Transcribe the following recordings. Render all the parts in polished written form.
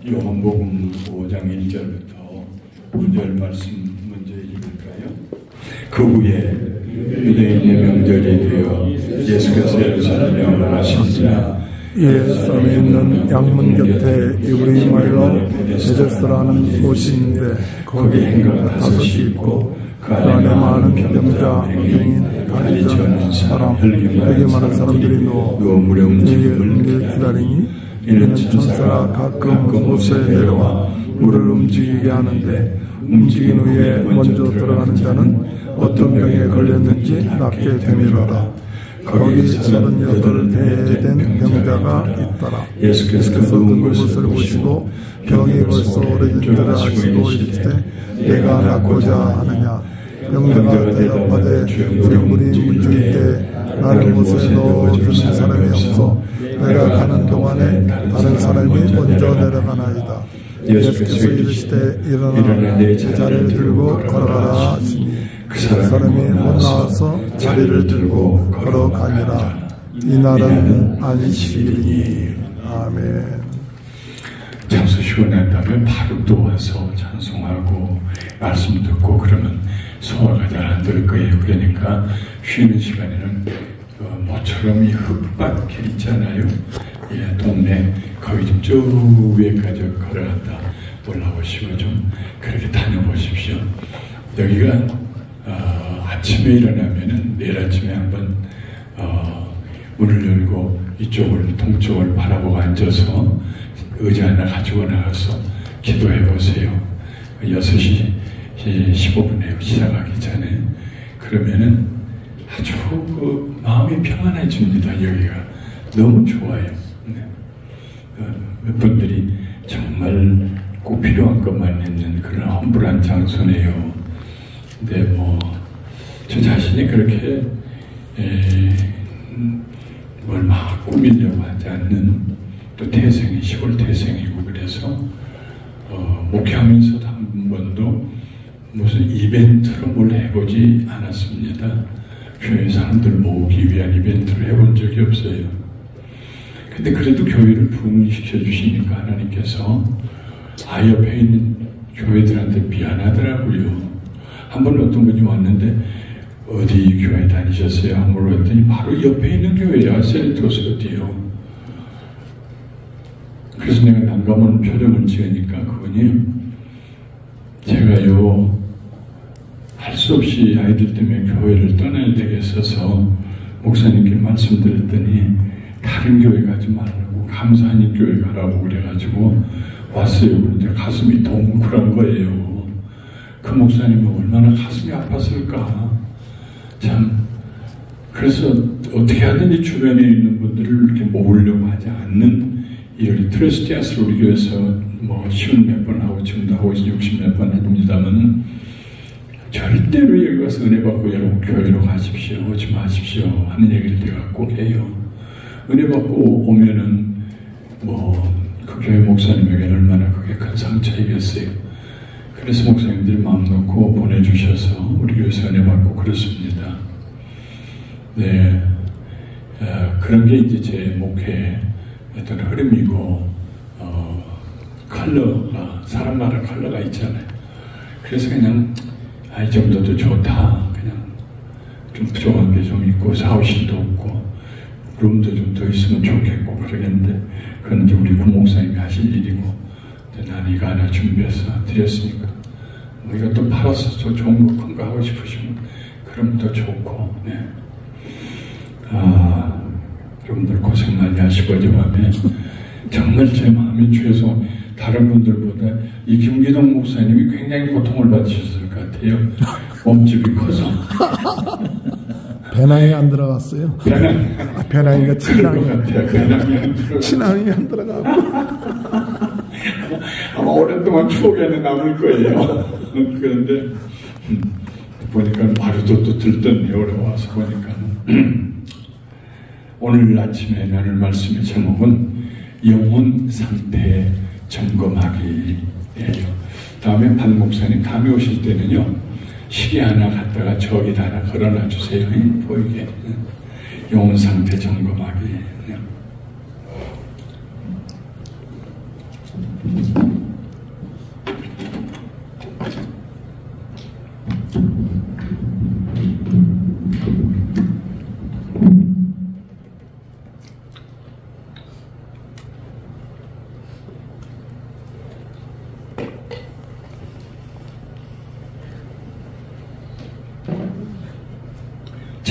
요한복음 5장 1절부터 9절 말씀 먼저 읽을까요? 그 후에 유대인의 명절이 되어 예수께서 예루살렘에 올라가시니라. 예루살렘에 있는 양문 곁에 이브리 말로 베데스라는 곳이 있는데 거기 행각 5이 있고 그 안에 많은 병자, 병인, 다리 저는 사람, 되게 많은 사람들이 누워 무려 움직임을 기다리니 이는 천사가 가끔 곳에 내려와 물을 움직이게 하는데 움직인 후에 먼저 들어가는 자는 어떤 병에 걸렸는지 낫게 되밀어라. 거기 38대 된 병자가 있더라. 예수께서 누운 것을 보시고 병이 벌써 오래된 줄을 아시고 이르시되 내가 낫고자 하느냐. 병자가 대답하되 주물이 문중일 때 나를 못에 넣어주는 사람이 없어 내가 가는 동안에 다른 사람이 먼저 내려가나이다. 예수께서 이르시되 일어나 내 자리를 들고 걸어가라 하시니 그 사람이 못 나와서 자리를 들고 걸어가니라. 이날은 안식일이니. 아멘. 잠수시고 난 다음에 바로 또 와서 찬송하고 말씀 듣고 그러면 소화가 잘 안 될 거예요. 그러니까 쉬는 시간에는 모처럼 이 흙밭길 있잖아요. 예, 동네 거기 좀 쭉 위에까지 걸어갔다 올라오시고 좀 그렇게 다녀보십시오. 여기가 아침에 일어나면은 내일 아침에 한번 문을 열고 이쪽을 동쪽을 바라보고 앉아서 의자 하나 가지고 나가서 기도해 보세요. 6시 15분에 시작하기 전에. 그러면은 아주 마음이 평안해집니다. 여기가 너무 좋아요. 몇 분들이 정말 꼭 필요한 것만 있는 그런 험불한 장소네요. 근데 저 자신이 그렇게 뭘 막 꾸미려고 하지 않는 또 태생이 시골 태생이고 그래서 목회하면서도 한 번도 무슨 이벤트로 뭘 해보지 않았습니다. 교회 사람들 모으기 위한 이벤트를 해본 적이 없어요. 근데 그래도 교회를 부흥시켜 주시니까 하나님께서 옆에 있는 교회들한테 미안하더라고요. 한 번 어떤 분이 왔는데 어디 교회 다니셨어요? 한번 물어봤더니 바로 옆에 있는 교회야. 세리토스 어디요? 그래서 내가 난감한 표정을 지으니까 그분이 제가요 할 수 없이 아이들 때문에 교회를 떠나야 되겠어서 목사님께 말씀드렸더니 다른 교회 가지 말라고 감사하는 교회 가라고 그래가지고 왔어요. 그런데 가슴이 동굴한 거예요. 그 목사님은 얼마나 가슴이 아팠을까. 참 그래서 어떻게 하든지 주변에 있는 분들을 이렇게 모으려고 하지 않는 이 트레스티아스를 우리 교회에서 쉬운 몇 번 하고 지금도 하고 60 몇 번 합니다만은 절대로 여기 와서 은혜 받고 여러분 교회로 가십시오. 오지 마십시오. 하는 얘기를 내가 꼭 해요. 은혜 받고 오면은 그 교회 목사님에게는 얼마나 그게 큰 상처이겠어요. 그래서 목사님들이 마음 놓고 보내주셔서 우리 교회에서 은혜 받고 그렇습니다. 네, 그런 게 이제 제 목회의 어떤 흐름이고 컬러가 사람마다 컬러가 있잖아요. 그래서 그냥 이 정도도 좋다. 그냥 좀 부족한 게 좀 있고 사무실도 없고 룸도 좀 더 있으면 좋겠고 그러겠는데 그건 이제 우리 구목사님이 하실 일이고 나는 이거 하나 준비해서 드렸으니까 이것도 팔아서 더 좋은 거 큰 거 하고 싶으시면 그럼 더 좋고. 네. 여러분들 고생 많이 하시고 어젯밤에 정말 제 마음이 죄서 다른 분들보다 이 김기동 목사님이 굉장히 고통을 받으셨을 것 같아요. 몸집이 커서. 배낭이 안 들어갔어요. 배낭이가 친항이 안 들어가고. 아마 오랫동안 추억에는 남을 거예요. 그런데 보니까 하루도 또 들떴네요. 어려워서 보니까. 오늘 아침에 나눌 말씀의 제목은 영혼 상태 점검하기예요. 다음에 반 목사님 다음에 오실 때는요 시계 하나 갖다가 저기다 하나 걸어놔 주세요. 보이게. 영혼 상태 점검하기.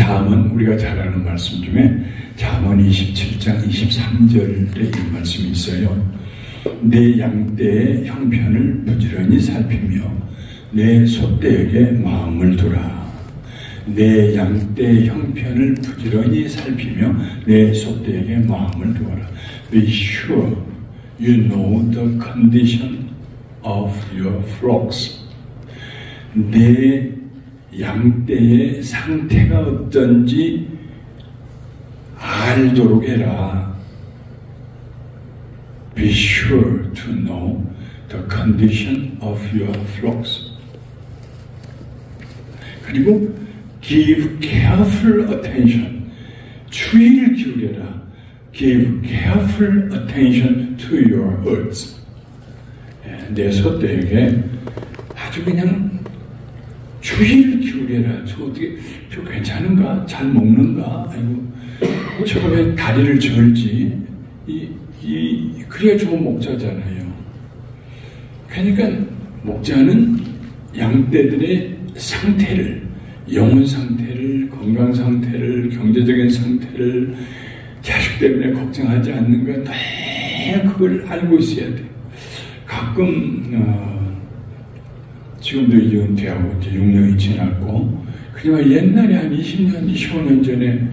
잠언, 우리가 잘 아는 말씀 중에 잠언 27장 23절에 이 말씀이 있어요. 내 양떼의 형편을 부지런히 살피며 내 소떼에게 마음을 두라. 내 양떼의 형편을 부지런히 살피며 내 소떼에게 마음을 두어라. Be sure you know the condition of your flocks. 내 양떼의 상태가 어떤지 알도록 해라. Be sure to know the condition of your flocks. 그리고 give careful attention. 주의를 기울여라. Give careful attention to your herds. 내 소떼에게 아주 그냥 주의를 기울여라. 저 어떻게, 저 괜찮은가? 잘 먹는가? 아이고, 저거 왜 다리를 절지? 그래야 좋은 목자잖아요. 그러니까 목자는 양떼들의 상태를, 영혼 상태를, 건강 상태를, 경제적인 상태를, 자식 때문에 걱정하지 않는 건 늘 그걸 알고 있어야 돼. 가끔 지금도 이제 은퇴하고 이제 6년이 지났고, 그지만 옛날에 한 20년, 25년 전에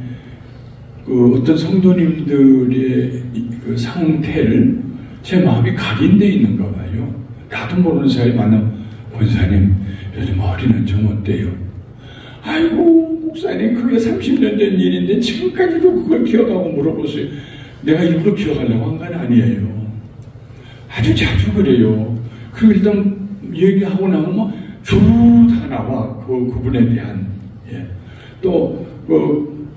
그 어떤 성도님들의 그 상태를 제 마음이 각인되어 있는가 봐요. 나도 모르는 사이에 만나면 권사님 요즘 허리는 좀 어때요? 아이고 목사님 그게 30년 전 일인데 지금까지도 그걸 기억하고 물어보세요. 내가 일부러 기억하려고 한 건 아니에요. 아주 자주 그래요. 그리고 일단 얘기하고 나면 뭐 쭉 다 나와. 그분에 대한. 예. 또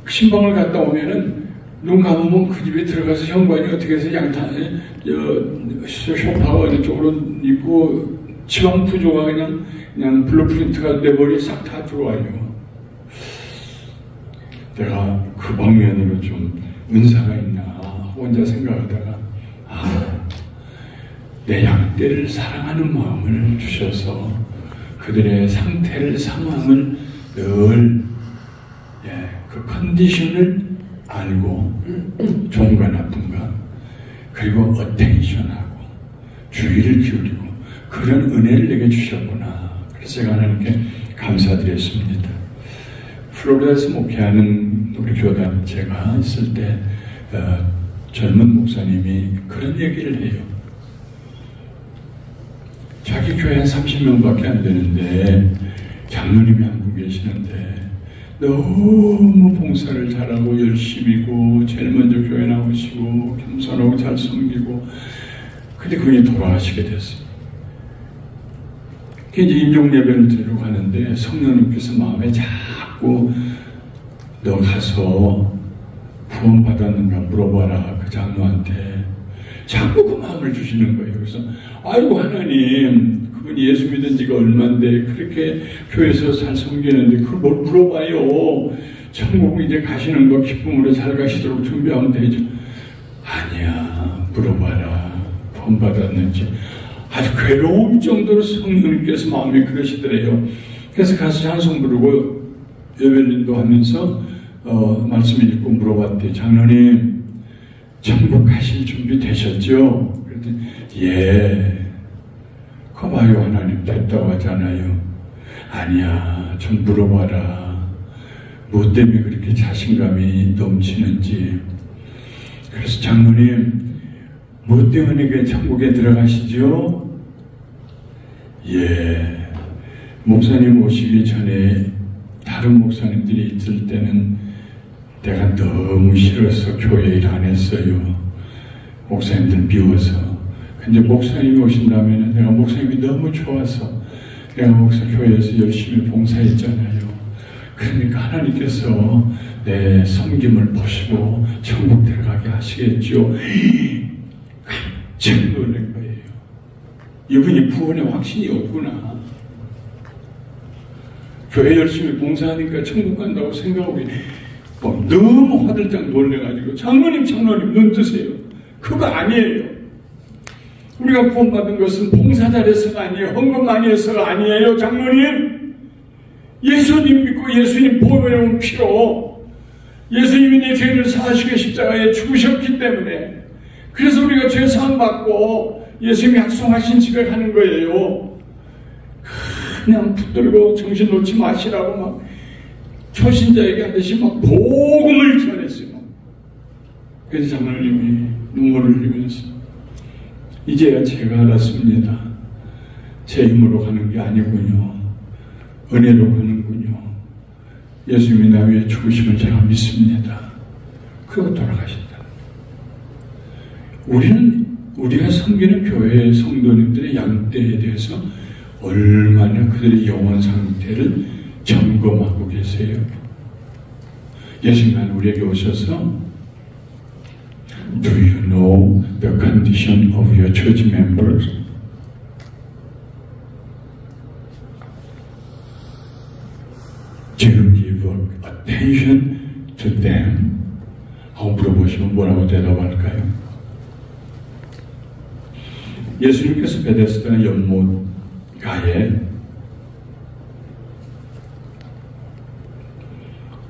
신방을 갔다 오면은 눈 감으면 그 집에 들어가서 현관이 어떻게 해서 양탄 소파가 어느 쪽으로 있고 지방 구조가 그냥 블루프린트가 내 머리에 싹 다 들어와요. 내가 그 방면으로 좀 은사가 있나 혼자 생각하다가 내 양떼를 사랑하는 마음을 주셔서 그들의 상태를, 상황을 늘 그 컨디션을 알고 좋은가 나쁜가 그리고 어텐션하고 주의를 기울이고 그런 은혜를 내게 주셨구나. 그래서 제가 하나님께 감사드렸습니다. 플로리다에서 목회하는 우리 교단 제가 있을 때 젊은 목사님이 그런 얘기를 해요. 자기 교회 한 30명밖에 안 되는데 장로님이 한 분 계시는데 너무 봉사를 잘하고 열심히고 제일 먼저 교회 나오시고 겸손하고 잘 섬기고 근데 그분이 돌아가시게 됐어요. 이제 임종 예배를 드리러 가는데 성령님께서 마음에 자꾸 너 가서 구원 받았는가 물어봐라 그 장로한테 자꾸 그 마음을 주시는 거예요. 그래서 아이고 하나님 그분이 예수 믿은 지가 얼만데 그렇게 교회에서 잘 섬기는데 그걸 뭘 물어봐요. 천국 이제 가시는 거 기쁨으로 잘 가시도록 준비하면 되죠. 아니야 물어봐라 구원 받았는지. 아주 괴로울 정도로 성령님께서 마음에 그러시더래요. 그래서 가서 찬송 부르고 예배를 인도하면서 말씀 읽고 물어봤대요. 장로님 천국 가실 준비 되셨죠? 그랬더니 예. 거 봐요 하나님 됐다고 하잖아요. 아니야 좀 물어봐라. 뭐 때문에 그렇게 자신감이 넘치는지. 그래서 장로님 뭐 때문에 그 천국에 들어가시죠? 예. 목사님 오시기 전에 다른 목사님들이 있을 때는 내가 너무 싫어서 교회 일 안 했어요. 목사님들 미워서. 근데 목사님이 오신다면 내가 목사님이 너무 좋아서 내가 교회에서 열심히 봉사했잖아요. 그러니까 하나님께서 내 섬김을 보시고 천국 들어가게 하시겠죠. 깜짝 놀란 거예요. 이분이 구원의 확신이 없구나. 교회 열심히 봉사하니까 천국 간다고 생각하고 너무 화들짝 놀래가지고 장로님 눈 뜨세요. 그거 아니에요. 우리가 구원받은 것은 봉사 잘해서가 아니에요. 헌금 많이 해서가 아니에요. 장로님 예수님 믿고 예수님 보혈의 피로 예수님이 내 죄를 사하시고 십자가에 죽으셨기 때문에, 그래서 우리가 죄 사함 받고 예수님이 약속하신 집에 가는 거예요. 그냥 붙들고 정신 놓지 마시라고 막 초신자에게 하듯이 막 복음을 전했어요. 그래서 장을 흘리며 눈물을 흘리면서 이제야 제가 알았습니다. 제 힘으로 가는 게 아니군요. 은혜로 가는군요. 예수님이 나 위해 죽으심을 제가 믿습니다. 그리고 돌아가신다. 우리가 섬기는 교회의 성도님들의 양떼에 대해서 얼마나 그들의 영혼 상태를 점검하고 계세요. 예수님은 우리에게 오셔서 Do you know the condition of your church members? Do you give attention to them? 하고 물어보시면 뭐라고 대답할까요? 예수님께서 베데스다 연못가에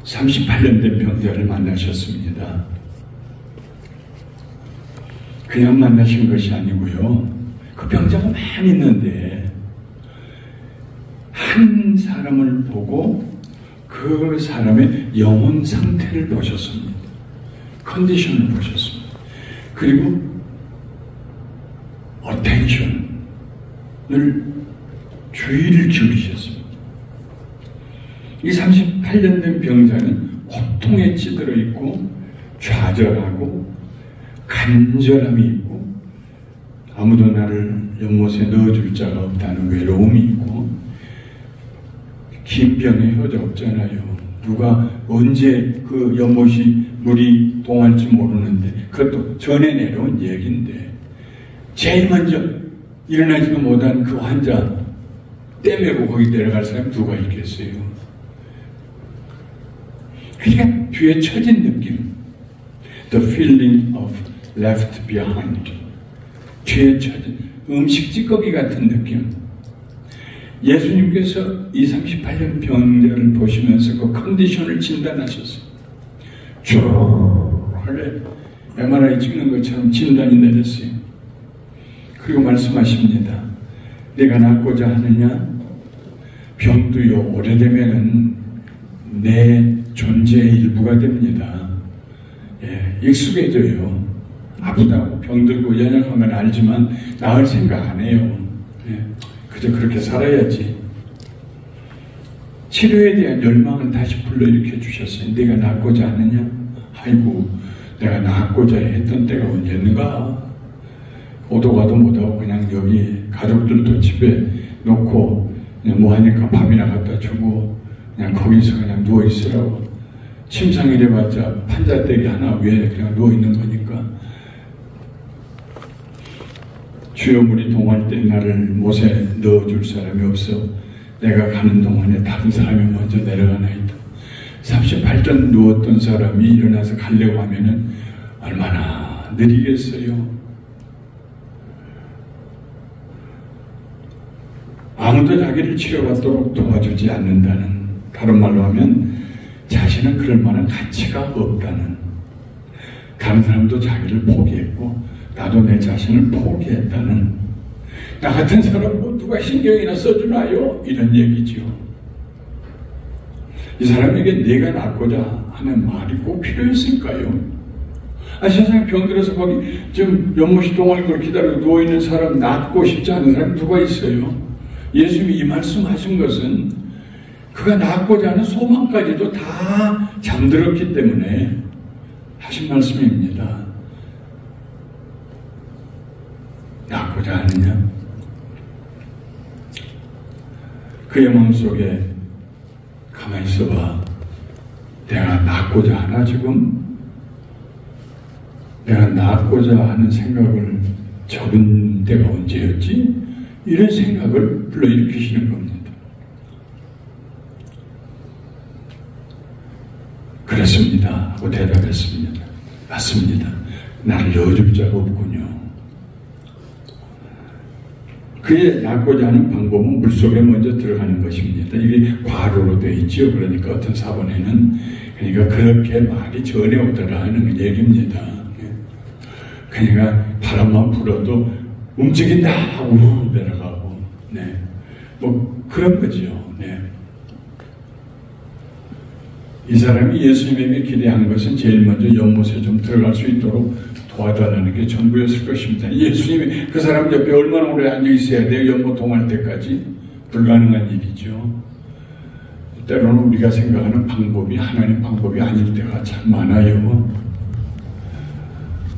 38년 된 병자를 만나셨습니다. 그냥 만나신 것이 아니고요. 그 병자가 많이 있는데 한 사람을 보고 그 사람의 영혼 상태를 보셨습니다. 컨디션을 보셨습니다. 그리고 어텐션을 주의를 기울이셨습니다. 이 38년 된 병자는 고통에 찌들어 있고 좌절하고 간절함이 있고 아무도 나를 연못에 넣어줄 자가 없다는 외로움이 있고 긴 병에 효자 없잖아요. 누가 언제 그 연못이 물이 동할지 모르는데 그것도 전에 내려온 얘기인데 제일 먼저 일어나지도 못한 그 환자 떼매고 거기 내려갈 사람이 누가 있겠어요. 그러니까 뒤에 처진 느낌, the feeling of left behind, 뒤에 처진 음식 찌꺼기 같은 느낌. 예수님께서 이 38년 병자를 보시면서 그 컨디션을 진단하셨어요. 쭉 MRI 찍는 것처럼 진단이 내렸어요. 그리고 말씀하십니다. 내가 낫고자 하느냐? 병도요 오래되면은 내 존재의 일부가 됩니다. 익숙해져요. 아프다고 병들고 연약한 건 알지만 나을 생각 안 해요. 그저 그렇게 살아야지. 치료에 대한 열망을 다시 불러일으켜 주셨어요. 내가 낫고자 하느냐? 아이고, 내가 낫고자 했던 때가 언제였는가? 오도 가도 못하고 그냥 여기 가족들도 집에 놓고 그냥 뭐 하니까 밥이나 갖다 주고 그냥 거기서 그냥 누워있으라고. 침상이래봤자 판자대기 하나 위에 그냥 누워있는 거니까. 주여 물이 동할 때 나를 못에 넣어줄 사람이 없어 내가 가는 동안에 다른 사람이 먼저 내려가나이다. 38년 누웠던 사람이 일어나서 가려고 하면은 얼마나 느리겠어요. 아무도 자기를 치료받도록 도와주지 않는다는, 다른 말로 하면 자신은 그럴 만한 가치가 없다는. 다른 사람도 자기를 포기했고 나도 내 자신을 포기했다는. 나 같은 사람 뭐 누가 신경이나 써주나요? 이런 얘기죠. 이 사람에게 내가 낫고자 하는 말이 꼭 필요했을까요? 세상에 병들어서 거기 지금 연못이 동할 걸 기다리고 누워있는 사람, 낫고 싶지 않은 사람이 누가 있어요? 예수님이 이 말씀하신 것은 그가 낫고자 하는 소망까지도 다 잠들었기 때문에 하신 말씀입니다. 낫고자 하느냐? 그의 마음속에 가만히 있어봐. 내가 낫고자 하나 지금? 내가 낫고자 하는 생각을 접은 때가 언제였지? 이런 생각을 불러일으키시는 겁니다. 그렇습니다 하고 대답했습니다. 맞습니다. 나를 넣어줄 자가 없군요. 그의 낫고자 하는 방법은 물속에 먼저 들어가는 것입니다. 이게 괄호로 되어 있죠. 그러니까 어떤 사본에는 그러니까 그렇게 말이 전해오더라는 얘기입니다. 그러니까 바람만 불어도 움직인다 하고 내려가고, 네, 뭐 그런 거죠. 네. 이 사람이 예수님에게 기대한 것은 제일 먼저 연못에 좀 들어갈 수 있도록 도와달라는 게 전부였을 것입니다. 예수님이 그 사람 옆에 얼마나 오래 앉아 있어야 돼요? 연못 통할 때까지? 불가능한 일이죠. 때로는 우리가 생각하는 방법이 하나님 방법이 아닐 때가 참 많아요.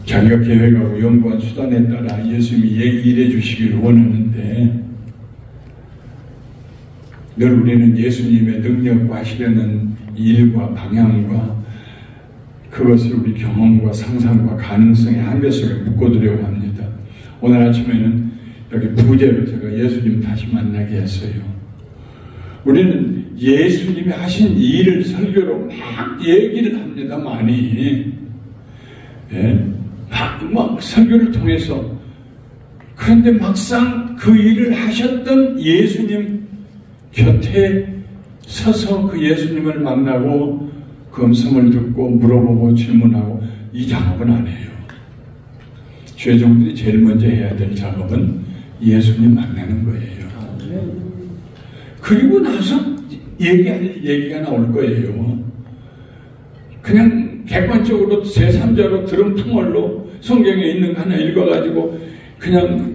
자기가 계획하고 연구한 수단에 따라 예수님이 일해 주시기를 원하는데 늘 우리는 예수님의 능력과 하시려는 일과 방향과 그것을 우리 경험과 상상과 가능성의 한계 속에 묶어두려고 합니다. 오늘 아침에는 여기 부제로 제가 예수님 다시 만나게 했어요. 우리는 예수님이 하신 일을 설교로 막 얘기를 합니다. 많이. 예? 막 설교를 통해서. 그런데 막상 그 일을 하셨던 예수님 곁에 서서 그 예수님을 만나고 그 음성을 듣고 물어보고 질문하고 이 작업은 안 해요. 죄종들이 제일 먼저 해야 될 작업은 예수님 만나는 거예요. 그리고 나서 얘기가 나올 거예요. 그냥 객관적으로 제3자로 들은 풍월로 성경에 있는 거 하나 읽어가지고 그냥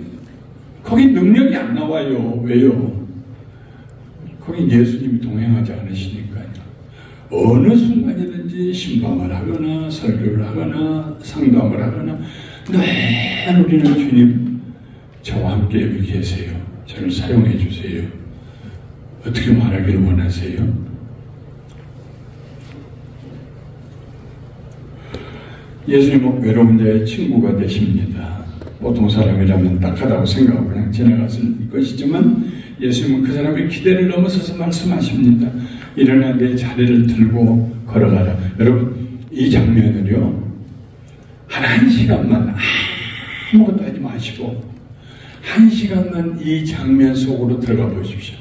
거기 능력이 안 나와요. 왜요? 거기 예수님이 동행하지 않으시니까요. 어느 순간이든지 신방을 하거나 설교를 하거나 상담을 하거나 늘 우리는 주님 저와 함께 여기 계세요. 저를 사용해 주세요. 어떻게 말하기를 원하세요? 예수님은 외로운 자의 친구가 되십니다. 보통 사람이라면 딱하다고 생각하고 그냥 지나갔을 것이지만 예수님은 그 사람의 기대를 넘어서서 말씀하십니다. 일어나 내 자리를 들고 걸어가라. 여러분 이 장면을요 한 시간만 아무것도 하지 마시고 한 시간만 이 장면 속으로 들어가 보십시오.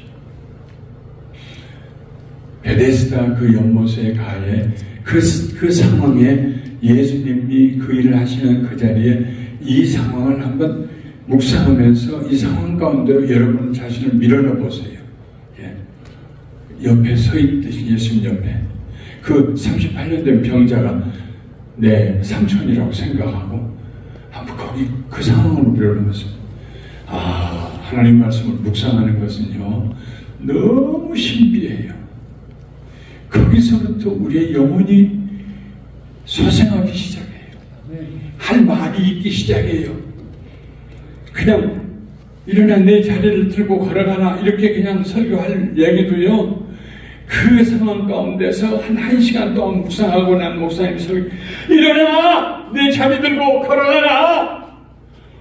베데스다 그 연못의 가에 그 상황에 예수님이 그 일을 하시는 그 자리에 이 상황을 한번 묵상하면서 이 상황 가운데로 여러분 자신을 밀어넣어 보세요. 예. 옆에 서 있듯이 예수님 옆에 그 38년 된 병자가 내 삼촌이라고 생각하고 한번 거기 그 상황으로 밀어넣으면서 하나님 말씀을 묵상하는 것은요 너무 신비해요. 거기서부터 우리의 영혼이 소생하기 시작해요. 할 말이 있기 시작해요. 그냥 일어나 내 자리를 들고 걸어가나 이렇게 그냥 설교할 얘기도요 그 상황 가운데서 한 시간 동안 묵상하고 난 목사님 설교 일어나 내 자리 들고 걸어가라.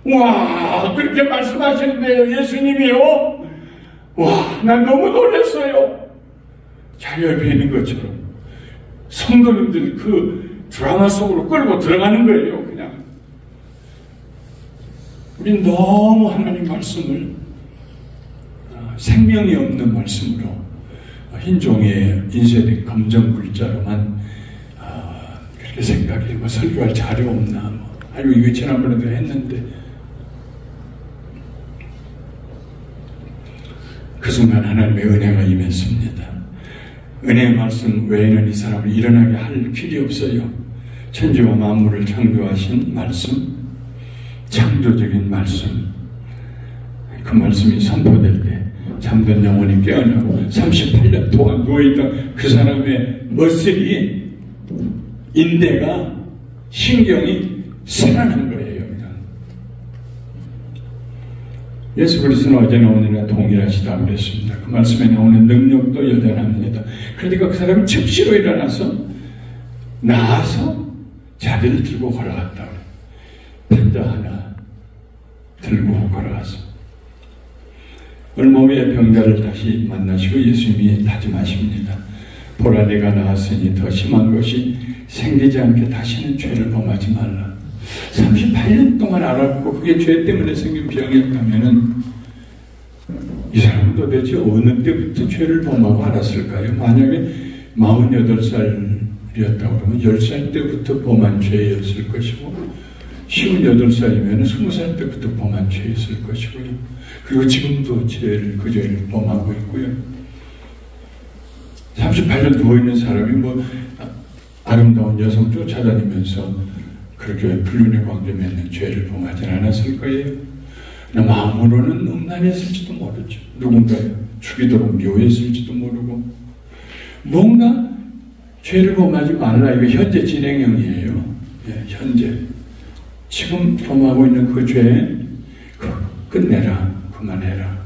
와 그렇게 말씀하셨는데요 예수님이요. 와 난 너무 놀랐어요. 자리 옆에 있는 것처럼 성도님들 그 드라마 속으로 끌고 들어가는 거예요. 그냥 우린 너무 하나님 말씀을 생명이 없는 말씀으로 흰 종이에 인쇄된 검정 글자로만 그렇게 생각해. 뭐 설교할 자료 없나 아이고 이거 지난번에도 했는데 그 순간 하나님의 은혜가 임했습니다. 은혜의 말씀 외에는 이 사람을 일어나게 할 길이 없어요. 천지와 만물을 창조하신 말씀, 창조적인 말씀, 그 말씀이 선포될 때 잠든 영혼이 깨어나고 38년 동안 누워있던 그 사람의 머슬이 인대가 신경이 살아난 거예요. 그냥. 예수 그리스도는 어제나 오늘이나 동일하시다 그랬습니다. 그 말씀에 나오는 능력도 여전합니다. 그러니까 그 사람이 즉시로 일어나서 나와서 자리를 들고 걸어갔다. 판자 하나 들고 걸어갔어. 얼마 후에 병자를 다시 만나시고 예수님이 다짐하십니다. 보라 내가 나았으니 더 심한 것이 생기지 않게 다시는 죄를 범하지 말라. 38년 동안 알았고 그게 죄 때문에 생긴 병이었다면은 이 사람은 도대체 어느 때부터 죄를 범하고 알았을까요? 만약에 48살 범한이었다고 그러면 10살 때부터 범한 죄였을 것이고 58살이면 20살 때부터 범한 죄였을 것이고요. 그리고 지금도 그 죄를 범하고 있고요. 38년 누워있는 사람이 뭐 아름다운 여성 쫓아다니면서 그렇게 불륜의 관계 맺는 죄를 범하지 않았을 거예요. 마음으로는 음란했을지도 모르죠. 누군가를 죽이도록 미워했을지도 모르고 뭔가 죄를 범하지 말라. 이거 현재 진행형이에요. 예, 현재 지금 범하고 있는 그 죄 끝내라. 그만해라.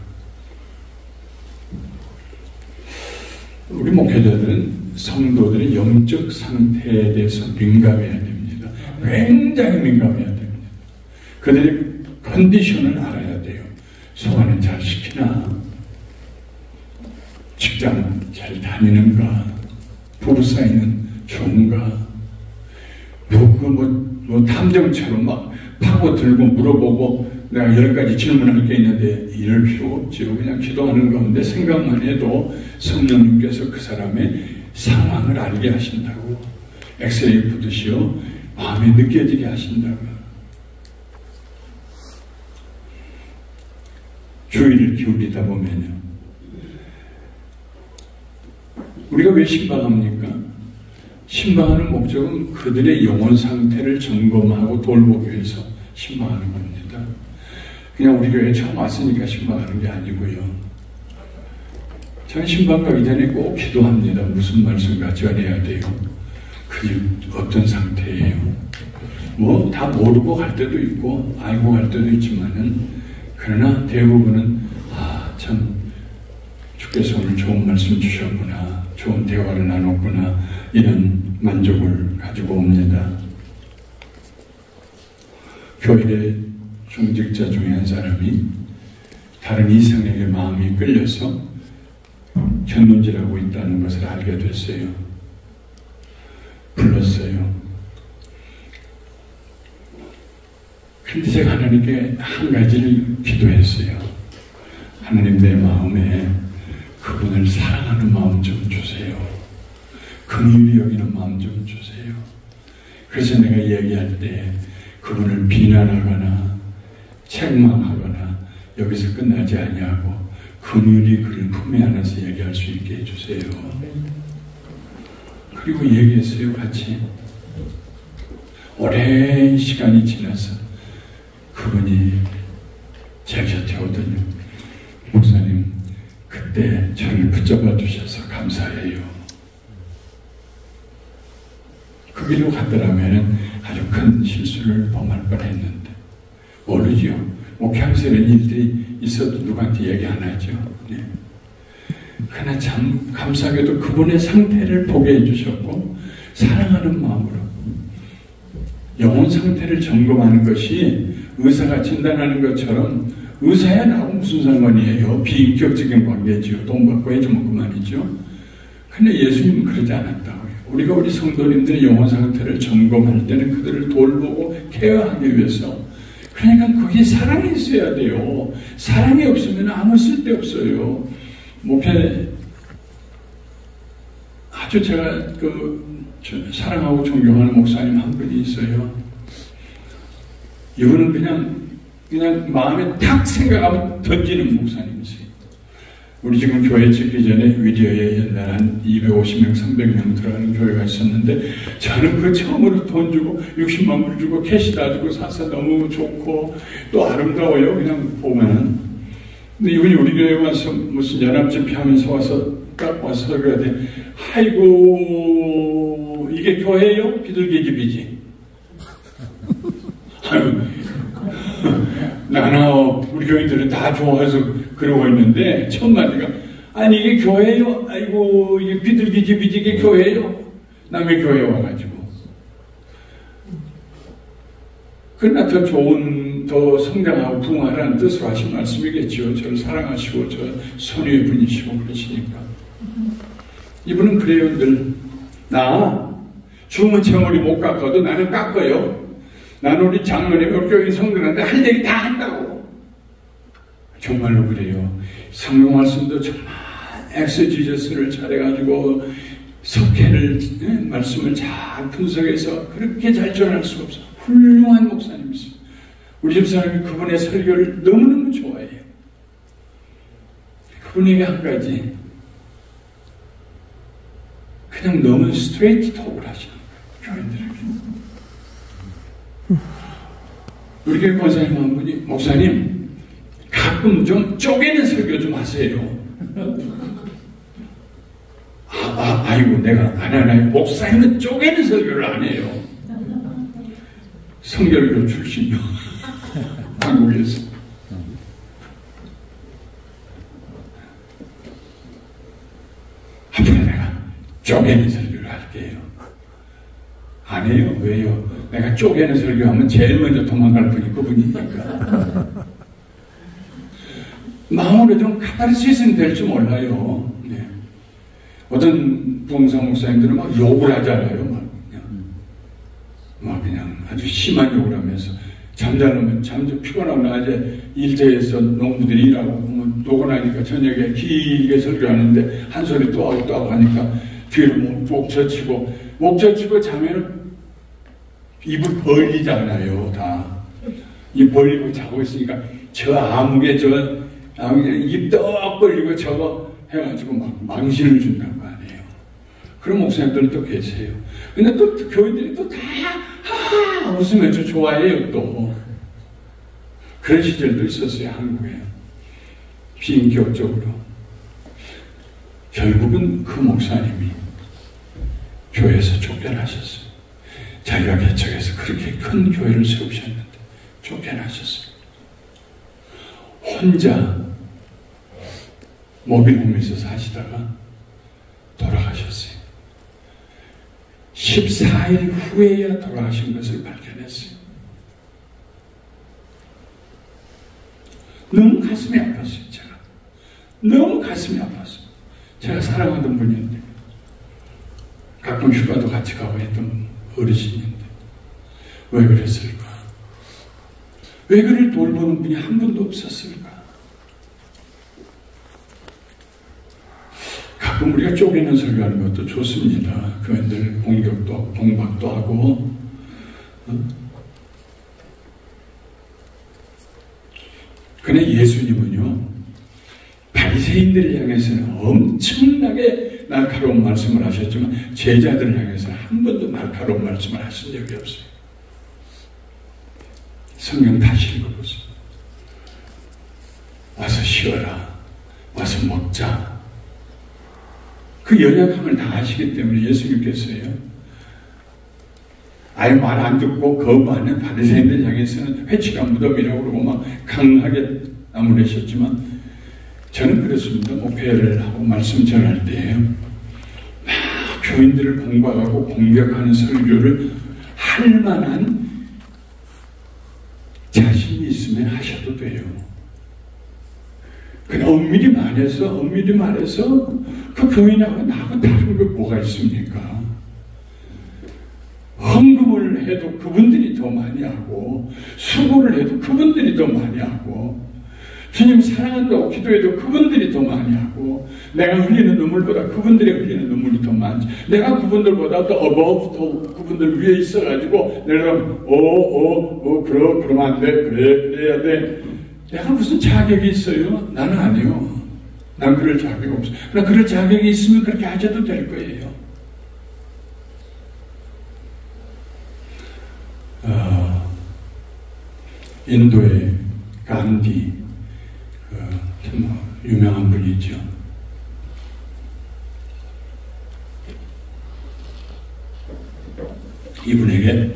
우리 목회자들은 성도들의 영적 상태에 대해서 민감해야 됩니다. 굉장히 민감해야 됩니다. 그들의 컨디션을 알아야 돼요. 소화는 잘 시키나? 직장 잘 다니는가? 부부 사이는 좋은가? 뭐 탐정처럼 막 파고들고 물어보고 내가 10가지 질문할 게 있는데 이럴 필요 없죠. 그냥 기도하는 가운데 생각만 해도 성령님께서 그 사람의 상황을 알게 하신다고. 엑스레이 보듯이요. 마음에 느껴지게 하신다고요. 주의를 기울이다 보면요. 우리가 왜 신방합니까? 신방하는 목적은 그들의 영혼 상태를 점검하고 돌보기 위해서 신방하는 겁니다. 그냥 우리 교회에 처음 왔으니까 신방하는 게 아니고요. 저는 신방 가기 전에 꼭 기도합니다. 무슨 말씀과 전해야 돼요? 그게 어떤 상태예요? 뭐 다 모르고 갈 때도 있고 알고 갈 때도 있지만은 그러나 대부분은 참 주께서 오늘 좋은 말씀 주셨구나, 좋은 대화를 나눴구나, 이런 만족을 가지고 옵니다. 교회의 중직자 중에 한 사람이 다른 이성에게 마음이 끌려서 견눈질하고 있다는 것을 알게 됐어요. 불렀어요. 그런데 제가 하나님께 한 가지를 기도했어요. 하나님, 내 마음에 그분을 사랑하는 마음 좀 주세요. 긍휼히 여기는 마음 좀 주세요. 그래서 내가 얘기할 때 그분을 비난하거나 책망하거나 여기서 끝나지 아니하고 긍휼히 그를 품에 안아서 얘기할 수 있게 해주세요. 그리고 얘기했어요. 같이. 오랜 시간이 지나서 그분이 제 곁에 오더니, 목사님, 그때 저를 붙잡아 주셔서 감사해요. 그 길로 갔더라면 아주 큰 실수를 범할 뻔했는데, 모르지요. 목회하면서 이런 일들이 있어도 누구한테 얘기 안 하죠. 네. 그러나 참 감사하게도 그분의 상태를 보게 해주셨고, 사랑하는 마음으로 영혼 상태를 점검하는 것이 의사가 진단하는 것처럼, 의사야 나하고 무슨 상관이에요? 비인격적인 관계지요. 돈 받고 해주면 그만이죠. 근데 예수님은 그러지 않았다고요. 우리가 우리 성도님들의 영혼 상태를 점검할 때는 그들을 돌보고 케어하기 위해서, 그러니까 거기에 사랑이 있어야 돼요. 사랑이 없으면 아무 쓸데 없어요. 목회 아주 제가 사랑하고 존경하는 목사님 한 분이 있어요. 이분은 그냥 마음에 탁 생각하면 던지는 목사님이세요. 우리 지금 교회 짓기 전에 위디어에 옛날 한 250명, 300명 들어가는 교회가 있었는데, 저는 그 처음으로 돈 주고 60만 불 주고 캐시 다 주고 사서 너무 좋고 또 아름다워요. 그냥 보면은. 근데 이분이 우리 교회에 와서 무슨 연합집회 하면서 와서 딱 와서 그래야 돼. 아이고, 이게 교회예요? 비둘기집이지. 아유, 나나 우리 교인들은 다 좋아해서 그러고 있는데, 첫 마디가, 아니 이게 교회예요? 아이고, 이게 비둘기집이지, 이게 교회예요? 남의 교회에 와가지고. 그러나 더 좋은, 더 성장하고 부흥하라는 뜻으로 하신 말씀이겠죠. 저를 사랑하시고 저 선의의 분이시고 그러시니까. 이분은 그래요. 늘 나 주문 채머리 못 깎아도 나는 깎아요. 나는 우리 장로님, 우리 교인 성도들한테 할 얘기 다 한다고. 정말로 그래요. 성경 말씀도 정말 엑스지저스를 잘해가지고 석회를 말씀을 잘 분석해서 그렇게 잘 전할 수가 없어. 훌륭한 목사님이세요. 우리 집사람이 그분의 설교를 너무너무 좋아해요. 그분에게 한 가지, 그냥 너무 스트레이트 톡을 하시는 거예요. 교인들에게. 우리 교회 권사님 한 분이, 목사님 가끔 좀 쪼개는 설교 좀 하세요. 아이고 내가 안 하나요? 목사님은 쪼개는 설교를 안 해요. 성결교 출신이요. 한국에서. 앞으로 내가 쪼개는 설교를 할게요. 안 해요. 왜요? 내가 쪼개는 설교하면 제일 먼저 도망갈 분이 그분이니까. 마음으로 좀 카타르시스는 될지 몰라요. 네. 어떤 부흥사 목사님들은 막 욕을 하잖아요. 막 그냥 아주 심한 욕을 하면서 잠자면 피곤하고 낮에 일터에서 농부들이 일하고 노곤하니까 저녁에 길게 설교하는데 한 소리 또 하고 또 하고 하니까 뒤로 목 젖히고 자면은 입을 벌리잖아요. 다 입 벌리고 자고 있으니까 저 암흑에 입 떡 벌리고 저거 해가지고 막 망신을 준다는 거 아니에요. 그런 목사님들은 또 계세요. 근데 또 교인들이 또 다 웃으면서 좋아해요. 또 그런 시절도 있었어요. 한국에 비인격적으로. 결국은 그 목사님이 교회에서 쫓겨나셨어요. 자기가 개척해서 그렇게 큰 교회를 세우셨는데 쫓겨나셨어요. 혼자 모빌홈에서 사시다가 돌아가셨어요. 14일 후에야 돌아가신 것을 발견했어요. 너무 가슴이 아팠어요. 제가 너무 가슴이 아팠어요. 제가 사랑하던 분인데 가끔 휴가도 같이 가고 했던 어르신인데 왜 그랬을까? 왜 그를 돌보는 분이 한 분도 없었을까? 가끔 우리가 쪼개는 설교하는 것도 좋습니다. 교인들 공격도 하고 공박도 하고. 그런데 예수님은요, 바리새인들을 향해서는 엄청나게 날카로운 말씀을 하셨지만 제자들을 향해서는 한 번도 날카로운 말씀을 하신 적이 없어요. 성경 다시 읽어보세요. 와서 쉬어라. 와서 먹자. 그 연약함을 다 아시기 때문에 예수님께서요, 아예 말 안 듣고 거부하는 바리새인들 향해서는 회칠한 무덤이라고 그러고 막 강하게 나무라셨지만 저는 그렇습니다. 목회를 하고 말씀 전할 때에요, 막 교인들을 공박하고 공격하는 설교를 할 만한 자신이 있으면 하셔도 돼요. 그냥 엄밀히 말해서 그 교인하고 나하고 다른 게 뭐가 있습니까? 헌금을 해도 그분들이 더 많이 하고, 수고를 해도 그분들이 더 많이 하고, 주님 사랑한다고 기도해도 그분들이 더 많이 하고, 내가 흘리는 눈물보다 그분들이 흘리는 눈물이 더 많지. 내가 그분들보다 더 above, 더 그분들 위에 있어가지고 내가 그러면 안 돼, 그래야 돼. 내가 무슨 자격이 있어요? 나는 아니요. 난 그럴 자격이 없어요. 그러나 그럴 자격이 있으면 그렇게 하셔도 될 거예요. 인도의 간디, 유명한 분이죠. 이분에게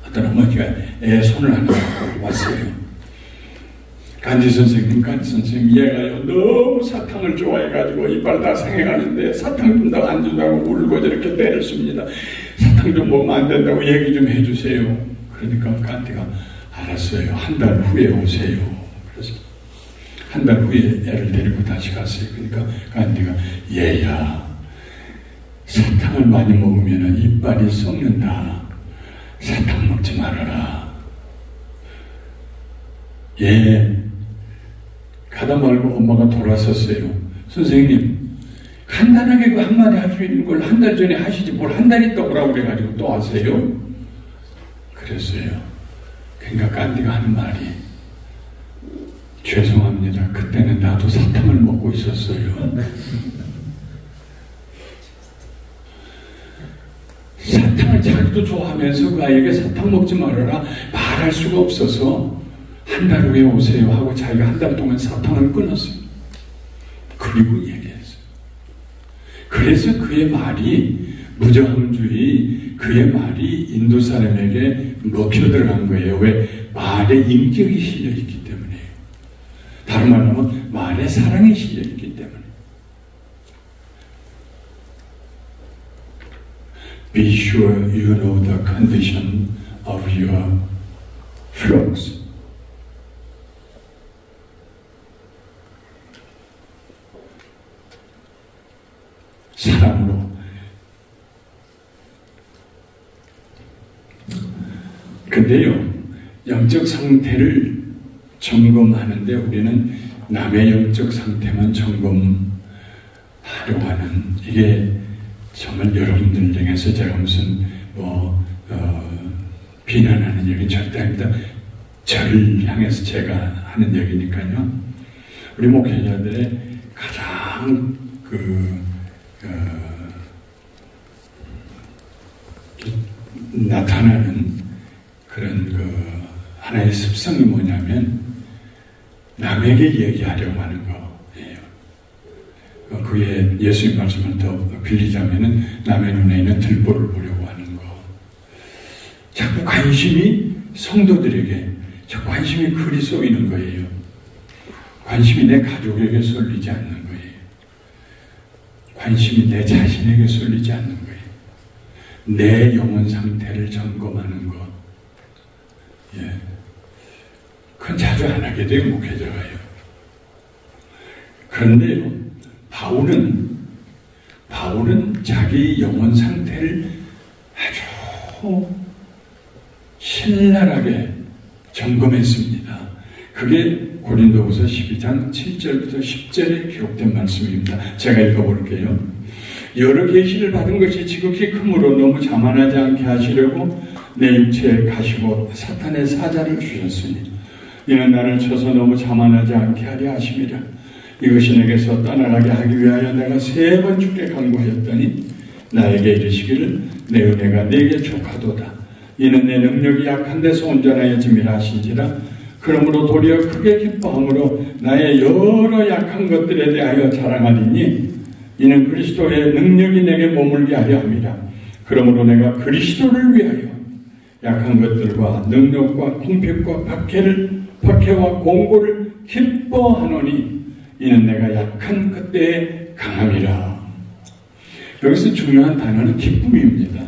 어떤 어머니가 애 손을 하나 왔어요. 간디 선생님, 얘가요 너무 사탕을 좋아해가지고 이빨 다 상해가는데 사탕 준다고 안 준다고 울고 저렇게 때를 씁니다. 사탕 좀 먹으면 안 된다고 얘기 좀 해주세요. 그러니까 간디가 알았어요. 한 달 후에 오세요. 그래서 한 달 후에 애를 데리고 다시 갔어요. 그러니까 간디가 얘야, 사탕을 많이 먹으면 이빨이 썩는다. 사탕 먹지 말아라. 가다 말고 엄마가 돌아섰어요. 선생님, 간단하게 그 한마디 할 수 있는 걸 한 달 전에 하시지 뭘 한 달 있다 오라고 그래가지고 또 하세요? 그랬어요. 그러니까 간디가 하는 말이 죄송합니다. 그때는 나도 사탕을 먹고 있었어요. 사탕을 자기도 좋아하면서 그 아이에게 사탕 먹지 말아라 말할 수가 없어서 한 달 후에 오세요 하고 자기가 한 달 동안 사탕을 끊었어요. 그리고 얘기했어요. 그래서 그의 말이 무저항주의, 그의 말이 인도 사람에게 먹혀 들어간 거예요. 왜? 말에 인격이 실려있기 때문에요. 다른 말로 하면 말에 사랑이 실려있기 때문에. Be sure you know the condition of your flocks. 사랑으로. 근데요, 영적 상태를 점검하는데 우리는 남의 영적 상태만 점검하려고 하는, 이게 정말 여러분들 중에서 제가 무슨 비난하는 얘기는 절대 아닙니다. 저를 향해서 제가 하는 얘기니까요. 우리 목회자들의 가장 나타나는 그런 하나의 습성이 뭐냐면 남에게 얘기하려고 하는 거예요. 그게 예수님 말씀을 더 빌리자면은 남의 눈에 있는 들보를 보려고 하는 거. 자꾸 관심이 성도들에게 자꾸 관심이 글이 쏘이는 거예요. 관심이 내 가족에게 쏠리지 않는 거예요. 관심이 내 자신에게 쏠리지 않는 거예요. 내 영혼 상태를 점검하는 것. 예. 그건 자주 안 하게 돼요, 목회자가요. 그런데요, 바울은 자기 영혼 상태를 아주 신랄하게 점검했습니다. 그게 고린도후서 12장 7절부터 10절에 기록된 말씀입니다. 제가 읽어볼게요. 여러 계시를 받은 것이 지극히 크므로 너무 자만하지 않게 하시려고 내 육체에 가시고 사탄의 사자를 주셨으니 이는 나를 쳐서 너무 자만하지 않게 하려 하심이라. 이것이 내게서 떠나가게 하기 위하여 내가 3번 주께 간구하였더니 나에게 이르시기를 내 은혜가 네게 족하도다. 이는 내 능력이 약한 데서 온전하여 짐이라 하신지라. 그러므로 도리어 크게 기뻐함으로 나의 여러 약한 것들에 대하여 자랑하리니 이는 그리스도의 능력이 내게 머물게 하려 함이라. 그러므로 내가 그리스도를 위하여 약한 것들과 능력과 궁핍과 박해와 공고를 기뻐하노니 이는 내가 약한 그때에 강함이라. 여기서 중요한 단어는 기쁨입니다.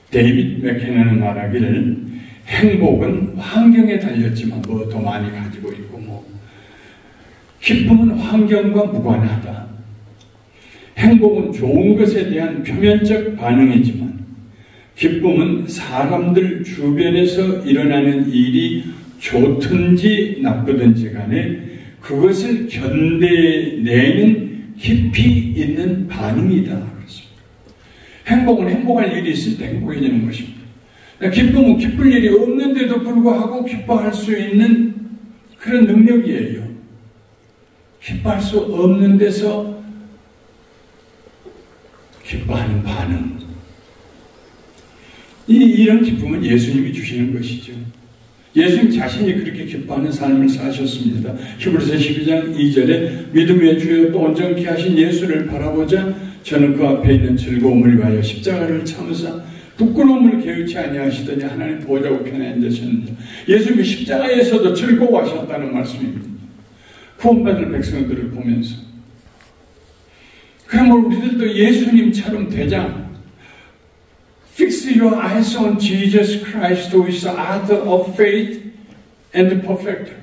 데이빗 맥케너는 말하기를 행복은 환경에 달렸지만 뭐 더 많이 가지고 있고 기쁨은 환경과 무관하다. 행복은 좋은 것에 대한 표면적 반응이지만 기쁨은 사람들 주변에서 일어나는 일이 좋든지 나쁘든지 간에 그것을 견뎌내는 깊이 있는 반응이다. 그렇습니다. 행복은 행복할 일이 있을 때 행복해지는 것입니다. 기쁨은 기쁠 일이 없는데도 불구하고 기뻐할 수 있는 그런 능력이에요. 기뻐할 수 없는 데서 기뻐하는 반응. 이런 기쁨은 예수님이 주시는 것이죠. 예수님 자신이 그렇게 기뻐하는 삶을 사셨습니다. 히브리서 12장 2절에 믿음의 주여 또 온전케 하신 예수를 바라보자 저는 그 앞에 있는 즐거움을 위하여 십자가를 참으사 부끄러움을 개의치 아니하시더니 하나님 보좌 우편에 앉으셨느니라. 예수님이 십자가에서도 즐거워하셨다는 말씀입니다. 구원받을 백성들을 보면서. 그러면 우리들도 예수님처럼 되자. Fix your eyes on Jesus Christ, who is the author of faith and the perfecter.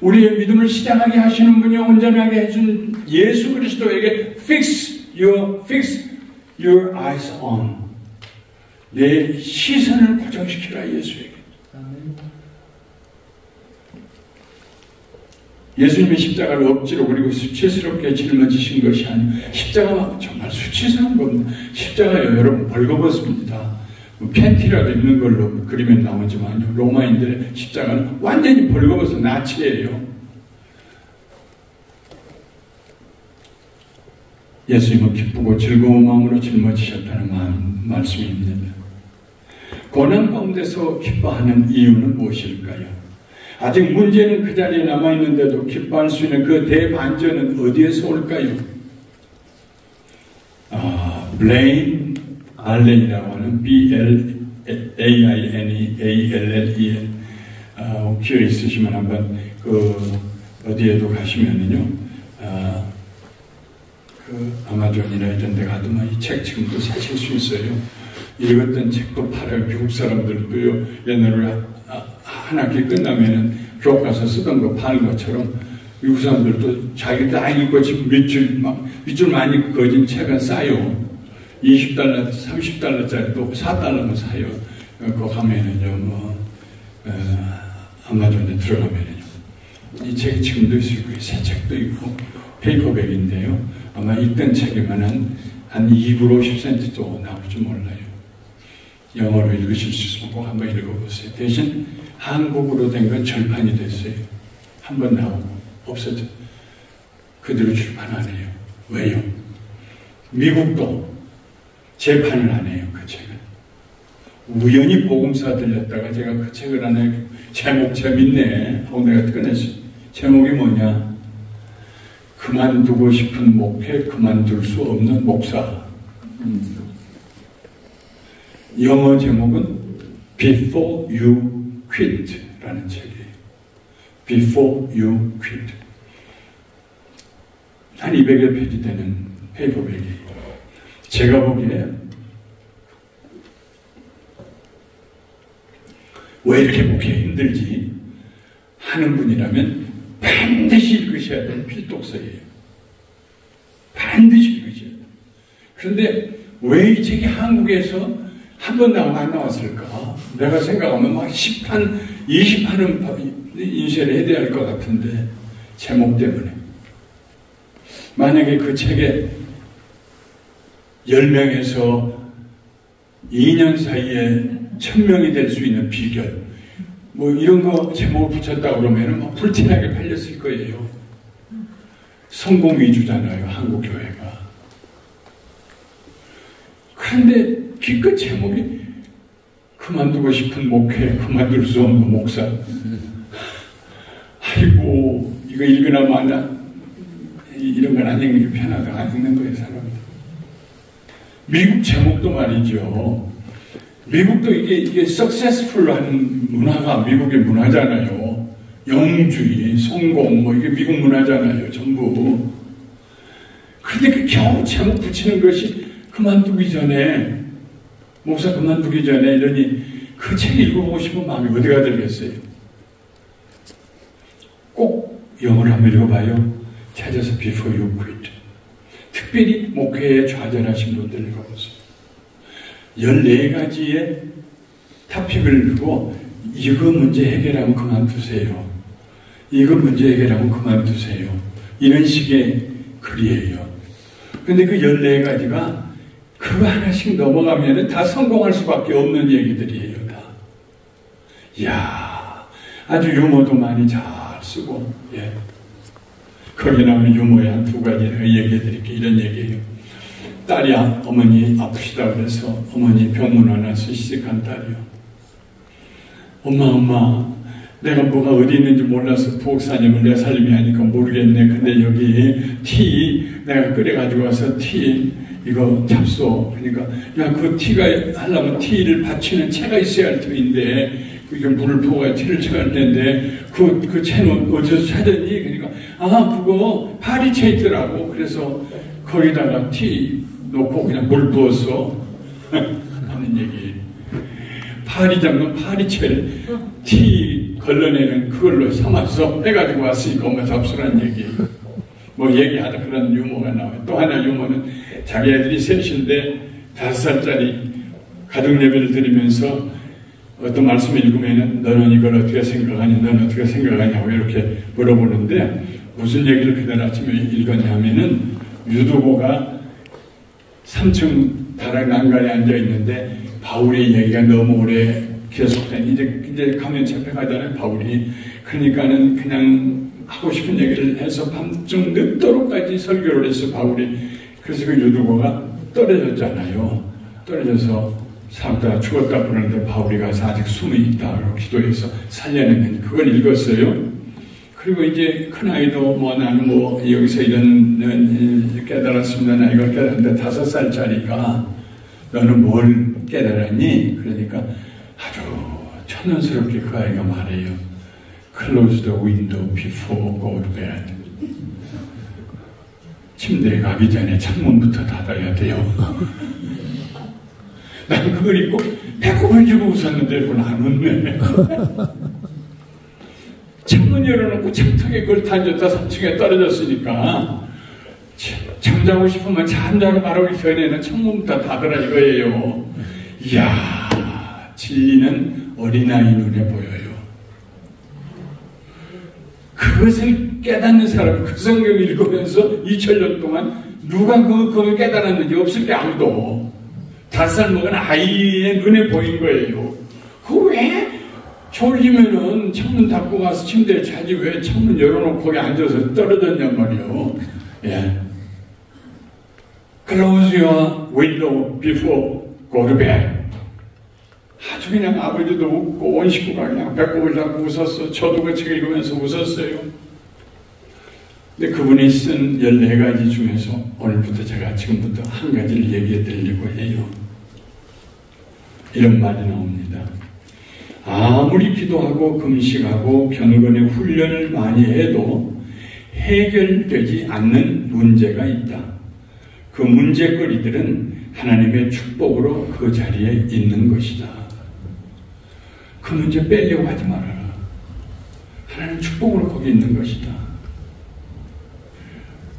우리의 믿음을 시작하게 하시는 분이 온전하게 해준 예수 그리스도에게 fix your eyes on. 내 시선을 고정시키라 예수에게. 예수님의 십자가를 억지로 그리고 수치스럽게 짊어지신 것이 아니고 십자가가 정말 수치스러운 겁니다. 십자가요 여러분 벌거벗습니다. 팬티라도 입는 걸로 그리면 나오지만요 로마인들의 십자가는 완전히 벌거벗은 나치예요. 예수님은 기쁘고 즐거운 마음으로 짊어지셨다는 말씀입니다. 고난 가운데서 기뻐하는 이유는 무엇일까요? 아직 문제는 그 자리에 남아있는데도 기뻐할 수 있는 그 대반전은 어디에서 올까요? 블레인 알렌이라고 하는 B-L-A-I-N-E-A-L-L-E-N 기회 있으시면 한번 어디에도 가시면은요 아마존이나 이런 데 가도 이 책 지금도 사실 수 있어요. 읽었던 책도 팔아요. 미국 사람들도요. 옛날에 한 학기 끝나면은 교육 가서 쓰던 거 파는 것처럼 미국 사람들도 자기들 다 읽고 지금 밑줄 많이 그어진 책은 싸요. $20, $30짜리도 4달러면 사요. 그거 가면은요, 아마존에 들어가면은요. 이 책이 지금도 있고, 새 책도 있고, 페이퍼백인데요. 아마 읽던 책이면 한 2불 50센트 정도 나올지 몰라요. 영어로 읽으실 수 있으면 꼭 한번 읽어보세요. 대신 한국어로 된 건 절판이 됐어요. 한번 나오고 없어져. 그대로 출판 안 해요. 왜요? 미국도 재판을 안 해요. 그 책은. 우연히 복음사 들렸다가 제가 그 책을 하나 제목 재밌네 하고 내가 꺼냈어요. 제목이 뭐냐? 그만두고 싶은 목회, 그만둘 수 없는 목사. 영어 제목은 Before You Quit 라는 책이에요. Before You Quit. 한 200여 페이지 되는 페이퍼백이에요. 제가 보기에 왜 이렇게 목회 힘들지 하는 분이라면 반드시 읽으셔야 되는 필독서예요. 반드시 읽으셔야 돼요. 그런데 왜 이 책이 한국에서 한 번 나오고 안 나왔을까? 내가 생각하면 막 10판, 20판은 인쇄를 해야 될 것 같은데 제목 때문에. 만약에 그 책에 10명에서 2년 사이에 1000명이 될 수 있는 비결 뭐 이런 거 제목을 붙였다 그러면 막 불티나게 팔렸을 거예요. 성공 위주잖아요, 한국 교회가. 그런데 기껏 제목이 그만두고 싶은 목회, 그만둘 수 없는 목사. 아이고, 이거 읽으나 마나 이런 건 안 읽는 게 편하다. 안 읽는 거예요, 사람들. 미국 제목도 말이죠. 미국도 이게 successful한 문화가 미국의 문화잖아요. 영주의, 성공, 뭐 이게 미국 문화잖아요, 전부. 그런데 그 겨우 제목 붙이는 것이 그만두기 전에, 목사 그만두기 전에 이러니 그 책 읽어보고 싶은 마음이 어디가 들겠어요? 꼭 영어를 한번 읽어봐요. 찾아서 Before You Quit. 특별히 목회에 좌절하신 분들 읽어보세요. 14가지의 토픽을 두고 이거 문제 해결하면 그만두세요. 이거 문제 해결하면 그만두세요. 이런 식의 글이에요. 근데 그 14가지가 그거 하나씩 넘어가면 다 성공할 수밖에 없는 얘기들이에요. 다. 이야, 아주 유머도 많이 잘 쓰고, 예. 거기 나오는 유머의 한 2가지 얘기해 드릴게요. 이런 얘기예요. 딸이 어머니 아프시다 그래서 어머니 병문 안와서 시집간 딸이요. 엄마, 내가 뭐가 어디 있는지 몰라서 부엌사님을 내 살림이 하니까 모르겠네. 근데 여기 티 내가 끓여가지고 와서 티 이거 잡숴. 그러니까 야, 그 티가 하려면 티를 받치는 채가 있어야 할 터인데 이게 물을 부어야 티를 쳐야 되는데 그 채는 어디서 찾았니? 그러니까 그거 파리채 있더라고. 그래서 거기다가 티 놓고 그냥 물 부었어 하는 얘기. 파리 잡는 파리채를 티 걸러내는 그걸로 삼아서 해가지고 왔으니까 엄마 잡수라는 얘기. 뭐 얘기하다 그런 유머가 나와요. 또 하나 유머는 자기 애들이 셋인데 5살짜리 가족 예배를 드리면서 어떤 말씀을 읽으면 너는 이걸 어떻게 생각하냐, 너는 어떻게 생각하냐고 이렇게 물어보는데 무슨 얘기를 그날 아침에 읽었냐면은 유두고가 3층 다락 난간에 앉아 있는데 바울의 얘기가 너무 오래 계속된 이제 가면 잡혀가잖아요. 바울이 그러니까는 그냥 하고 싶은 얘기를 해서 밤중 늦도록까지 설교를 했어 바울이. 그래서 그 유두고가 떨어졌잖아요. 떨어져서 사람들 죽었다 그러는데 바울이 가서 아직 숨이 있다 기도해서 살려내는 그걸 읽었어요. 그리고 이제 큰아이도 나는 여기서 이런 깨달았습니다. 나 이걸 깨달았는데 5살짜리가 너는 뭘 깨달았니? 그러니까 아주 천연스럽게 그 아이가 말해요. Close the window before go to bed. 침대에 가기 전에 창문부터 닫아야 돼요. 난 그걸 읽고 배꼽을 주고 웃었는데 그건 안 웃네. 창문 열어놓고 창턱에 그걸 던졌다 3층에 떨어졌으니까 잠자고 싶으면 잠자러 가기 전에는 창문부터 닫으라 이거예요. 이야, 진리는 어린아이 눈에 보여요. 그것을 깨닫는 사람, 그 성경 읽으면서 2000년 동안 누가 그걸 깨달았는지 없을 게 아무도. 5살 먹은 아이의 눈에 보인 거예요. 그 왜 졸리면은 창문 닫고 가서 침대에 자지 왜 창문 열어놓고 거기 앉아서 떨어졌냔 말이에요. 예. Close your window before go to bed. 아주 그냥 아버지도 웃고 온 식구가 그냥 배꼽을 잡고 웃었어. 저도 그 책 읽으면서 웃었어요. 근데 그분이 쓴 14가지 중에서 오늘부터 제가 지금부터 한 가지를 얘기해 드리려고 해요. 이런 말이 나옵니다. 아무리 기도하고 금식하고 경건의 훈련을 많이 해도 해결되지 않는 문제가 있다. 그 문제거리들은 하나님의 축복으로 그 자리에 있는 것이다. 그 문제 빼려고 하지 말아라. 하나님 축복으로 거기 있는 것이다.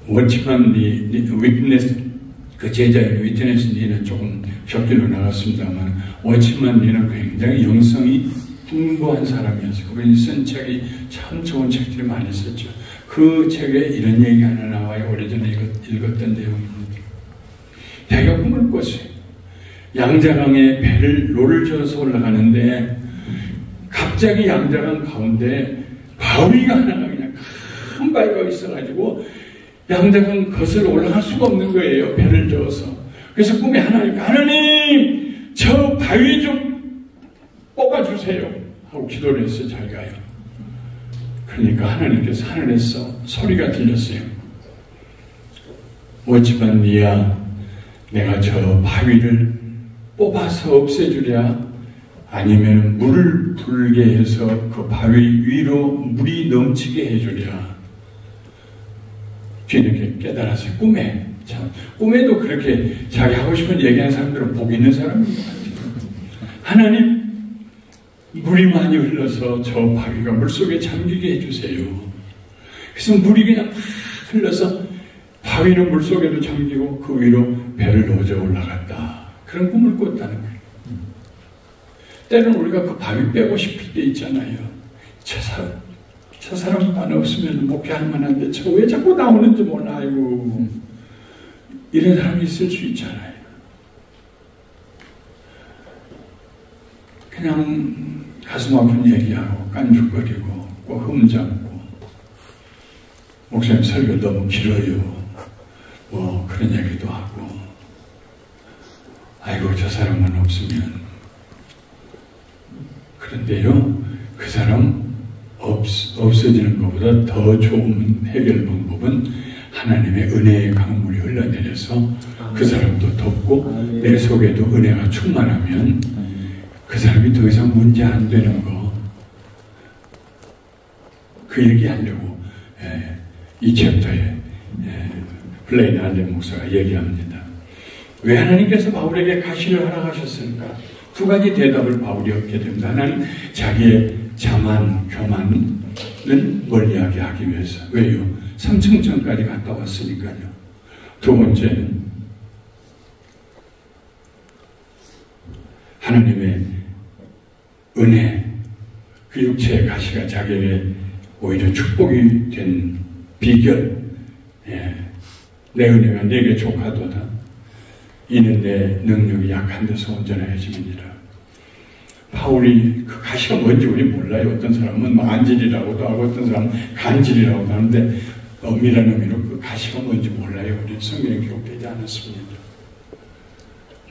워치만 위트네스 그 제자인 위트네스 리는 조금 곁길로 나갔습니다만 워치만 리는 굉장히 영성이 풍부한 사람이었어요. 그분이 쓴 책이 참 좋은 책들이 많이 썼죠. 그 책에 이런 얘기 하나 나와요. 오래전에 읽었던 내용입니다. 배가 꿈을 꿨어요. 양자강에 노를 저어서 올라가는데 갑자기 양자강 가운데 바위가 하나가 그냥 큰 바위가 있어가지고 양자강 거슬러 올라갈 수가 없는 거예요. 배를 저어서. 그래서 꿈에 하나님 저 바위 좀 뽑아주세요 하고 기도를 했어요. 자기가요. 그러니까 하나님께서 하늘에서 소리가 들렸어요. 워치만 니야, 내가 저 바위를 뽑아서 없애주랴 아니면 물을 불게 해서 그 바위 위로 물이 넘치게 해주랴. 뒤늦게 깨달았어요. 꿈에. 참, 꿈에도 그렇게 자기 하고 싶은 얘기하는 사람들은 복 있는 사람인 것 같아요. 하나님, 물이 많이 흘러서 저 바위가 물속에 잠기게 해주세요. 그래서 물이 그냥 흘러서 바위는 물속에도 잠기고 그 위로 배를 놓아져 올라갔다. 그런 꿈을 꿨다는 거예요. 때로는 우리가 그 바위 빼고 싶을 때 있잖아요. 저 사람만 없으면 목회할 만한데 저 왜 자꾸 나오는지 몰라. 아이고. 이런 사람이 있을 수 있잖아요. 그냥 가슴 아픈 얘기하고 깐죽거리고 꼭 흠잡고 목사님 설교 너무 길어요. 뭐 그런 얘기도 하고 아이고 저 사람만 없으면. 그런데요 그 사람 없어지는 것보다 더 좋은 해결 방법은 하나님의 은혜의 강물이 흘러내려서 그 사람도 돕고 내 속에도 은혜가 충만하면 그 사람이 더 이상 문제 안 되는 거. 그 얘기하려고 이 챕터에 플레인 알렌 목사가 얘기합니다. 왜 하나님께서 바울에게 가시를 허락하셨을까? 2가지 대답을 바울이 얻게 됩니다. 하나는 자기의 자만, 교만은 멀리하게 하기 위해서. 왜요? 3층전까지 갔다 왔으니까요. 2번째는 하나님의 은혜, 그 육체의 가시가 자기에게 오히려 축복이 된 비결. 내 은혜가 네게 족하도다. 이는 내 능력이 약한 데서 온전해짐이니라. 바울이 그 가시가 뭔지 우리 몰라요. 어떤 사람은 안질이라고도 하고 어떤 사람은 간질이라고도 하는데 엄밀한 의미로 그 가시가 뭔지 몰라요. 우리 성경에 기록되지 않았습니다.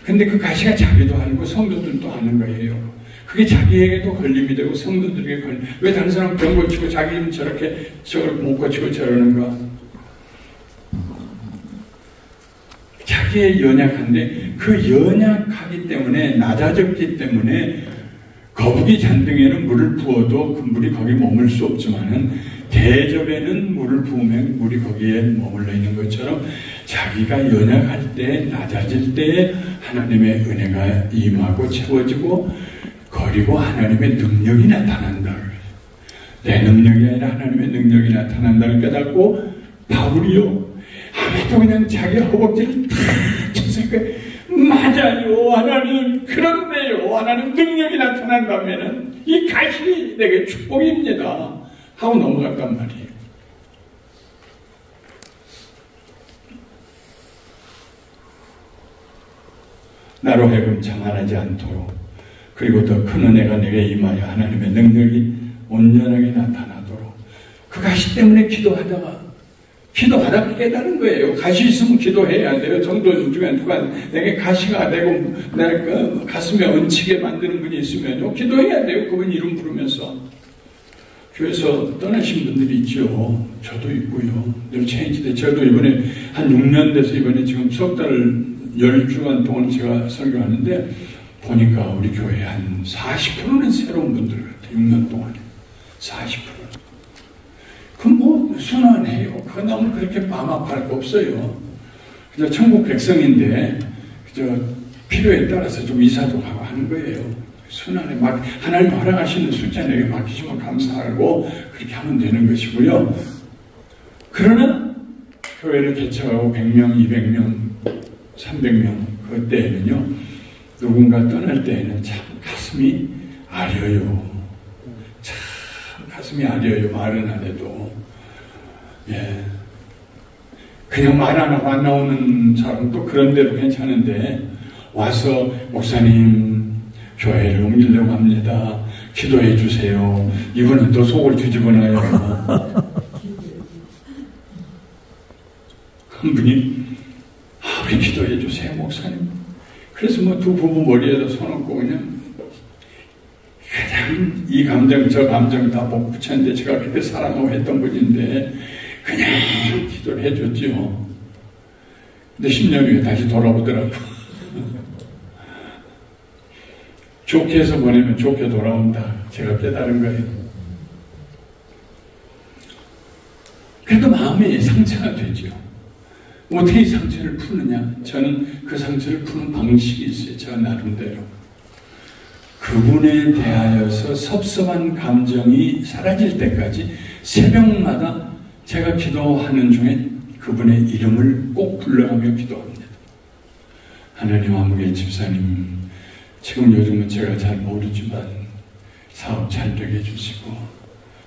근데 그 가시가 자기도 알고 성도들도 아는 거예요. 그게 자기에게도 걸림이 되고 성도들에게 걸림. 왜 다른 사람 병 고치고 자기는 저렇게 저걸 못 고치고 저러는가? 자기의 연약한데 그 연약하기 때문에 낮아졌기 때문에 거북이 잔등에는 물을 부어도 그 물이 거기 머물 수 없지만은 대접에는 물을 부으면 물이 거기에 머물러 있는 것처럼 자기가 연약할 때 낮아질 때에 하나님의 은혜가 임하고 채워지고 그리고 하나님의 능력이 나타난다. 내 능력이 아니라 하나님의 능력이 나타난다를 깨닫고 바울이요 아무도 그냥 자기 허벅지를 탁 쳤으니까 맞아요 하나님 그런데요 하나님 능력이 나타난다면은 이 가시 내게 축복입니다 하고 넘어갔단 말이에요. 나로 하여금 자만하지 않도록 그리고 더 큰 은혜가 내게 임하여 하나님의 능력이 온전하게 나타나도록 그 가시 때문에 기도하다가 깨달은 거예요. 가시 있으면 기도해야 돼요. 정도 중에 누가 내게 가시가 되고 내 가슴에 얹히게 만드는 분이 있으면요. 기도해야 돼요. 그분 이름 부르면서. 교회에서 떠나신 분들이 있죠. 저도 있고요. 늘 체인지돼. 저도 이번에 한 6년 돼서 이번에 지금 석 달 10주간 동안 제가 설교하는데 보니까 우리 교회 한 40%는 새로운 분들 같아요. 6년 동안에. 40%. 그건 뭐 순환해요. 그거 너무 그렇게 마음 아파할 거 없어요. 그저 천국 백성인데 그저 필요에 따라서 좀 이사도 가고 하는 거예요. 순환에 막 하나님 허락하시는 숫자 내게 맡기시면 감사하고 그렇게 하면 되는 것이고요. 그러나 교회를 개척하고 100명, 200명, 300명 그때에는요. 누군가 떠날 때에는 참 가슴이 아려요. 참 가슴이 아려요. 말은 안 해도. 그냥 말 안 하고 안 나오는 사람도 그런 대로 괜찮은데 와서 목사님 교회를 옮기려고 합니다. 기도해 주세요. 이분은 또 속을 뒤집어놔요. 한 분이 우리 기도해 주세요 목사님. 그래서 뭐 두 부부 머리에다 손 얹고 그냥 이 감정 저 감정 다 못 붙였는데 제가 그때 사랑하고 했던 분인데 그냥 기도를 해줬죠. 근데 10년 후에 다시 돌아오더라고. 좋게 해서 보내면 좋게 돌아온다. 제가 깨달은 거예요. 그래도 마음에 상처가 되죠. 어떻게 이 상처를 푸느냐? 저는 그 상처를 푸는 방식이 있어요. 저 나름대로. 그분에 대하여서 섭섭한 감정이 사라질 때까지 새벽마다 제가 기도하는 중에 그분의 이름을 꼭 불러가며 기도합니다. 하나님 아무개 집사님, 지금 요즘은 제가 잘 모르지만 사업 잘 되게 해주시고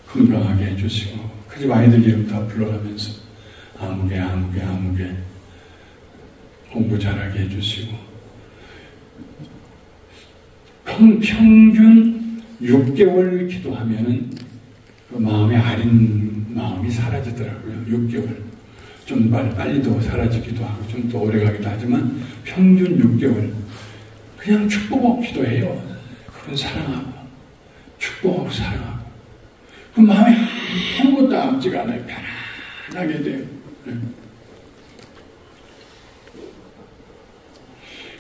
건강하게 해주시고 그 집 아이들 이름 다 불러가면서 아무개 공부 잘하게 해주시고 평균 6개월 기도하면은 그 마음에 아린 마음이 사라지더라고요. 6개월. 좀 빨리 더 사라지기도 하고 좀 더 오래 가기도 하지만 평균 6개월. 그냥 축복하고 기도해요. 그건 사랑하고 축복하고 사랑하고 그 마음에 아무것도 남지가 않아요. 편안하게 돼요.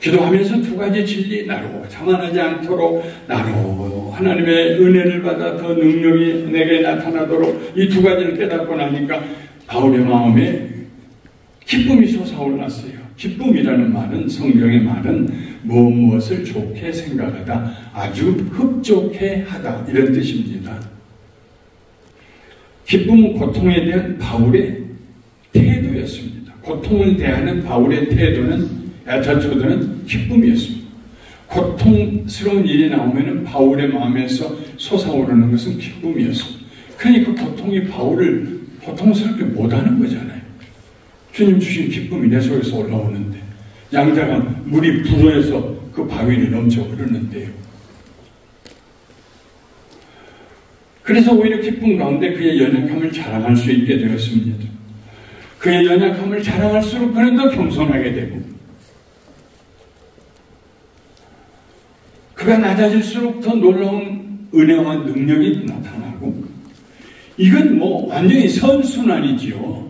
기도하면서 두 가지 진리 나로 자만하지 않도록 나로 하나님의 은혜를 받아 더 능력이 내게 나타나도록 이 두 가지를 깨닫고 나니까 바울의 마음에 기쁨이 솟아올랐어요. 기쁨이라는 말은 성경의 말은 무엇을 좋게 생각하다 아주 흡족해 하다 이런 뜻입니다. 기쁨은 고통에 대한 바울의 태도였습니다. 고통을 대하는 바울의 태도는 기쁨이었습니다. 고통스러운 일이 나오면 바울의 마음에서 솟아오르는 것은 기쁨이었어. 그러니 그 고통이 바울을 고통스럽게 못하는 거잖아요. 주님 주신 기쁨이 내 속에서 올라오는데, 양자가 물이 불어에서 그 바위를 넘쳐 흐르는데요. 그래서 오히려 기쁨 가운데 그의 연약함을 자랑할 수 있게 되었습니다. 그의 연약함을 자랑할수록 그는 더 겸손하게 되고, 그가 낮아질수록 더 놀라운 은혜와 능력이 나타나고, 이건 뭐 완전히 선순환이지요.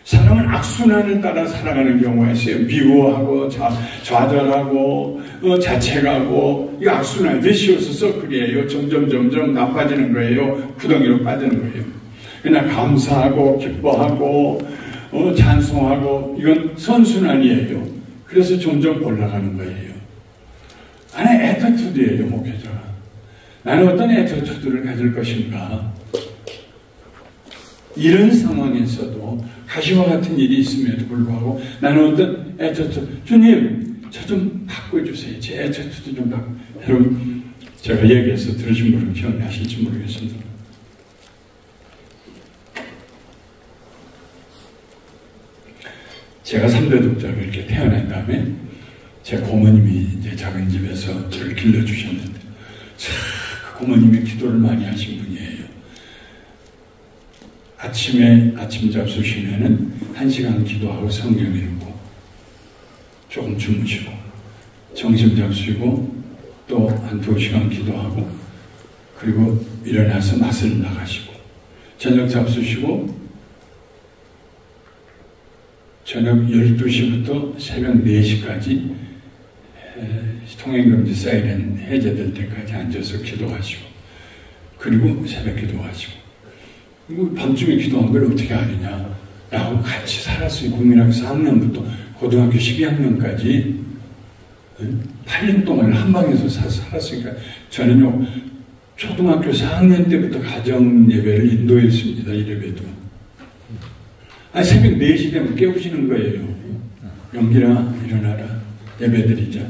사람은 악순환을 따라 살아가는 경우가 있어요. 미워하고 좌절하고 자책하고, 이거 악순환, vicious circle이에요. 점점 나빠지는 거예요. 구덩이로 빠지는 거예요. 그러나 감사하고 기뻐하고 찬송하고, 이건 선순환이에요. 그래서 점점 올라가는 거예요. 하나의 애티튜드예요, 목회자가. 나는 어떤 애티튜드를 가질 것인가? 이런 상황에서도 가시와 같은 일이 있음에도 불구하고 나는 어떤 애티튜드, 주님 저 좀 바꿔주세요. 제 애티튜드 좀 바꿔. 여러분, 제가 얘기해서 들으신 분은 기억나실지 모르겠습니다. 제가 3대 독자로 이렇게 태어난 다음에 제 고모님이 이제 작은 집에서 저를 길러주셨는데, 그 고모님이 기도를 많이 하신 분이에요. 아침에 아침 잡수시면은 1시간 기도하고 성경 읽고 조금 주무시고, 점심 잡수시고 또 한 2시간 기도하고, 그리고 일어나서 맛을 나가시고, 저녁 잡수시고 저녁 12시부터 새벽 4시까지 통행금지 사이렌 해제될 때까지 앉아서 기도하시고, 그리고 새벽 기도하시고, 그리고 밤중에 기도한 걸 어떻게 하느냐 라고 같이 살았어요. 국민학교 4학년부터 고등학교 12학년까지 8년 동안 한 방에서 살았으니까, 저는요 초등학교 4학년 때부터 가정 예배를 인도했습니다. 이 예배도. 새벽 4시 되면 깨우시는 거예요. 영기라 일어나라, 예배드리자.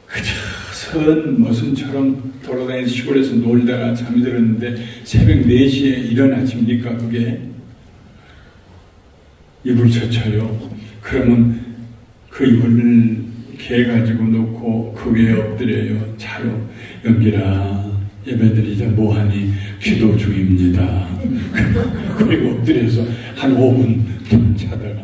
그저 선 머슴처럼 돌아다니면서 시골에서 놀다가 잠이 들었는데 새벽 4시에 일어나십니까? 그게 이불 젖혀요. 그러면 그 이불을 개 가지고 놓고 그 위에 엎드려요. 자요. 영기라 예배드리자. 뭐하니? 기도 중입니다. 그리고 엎드려서 한 5분 자다가,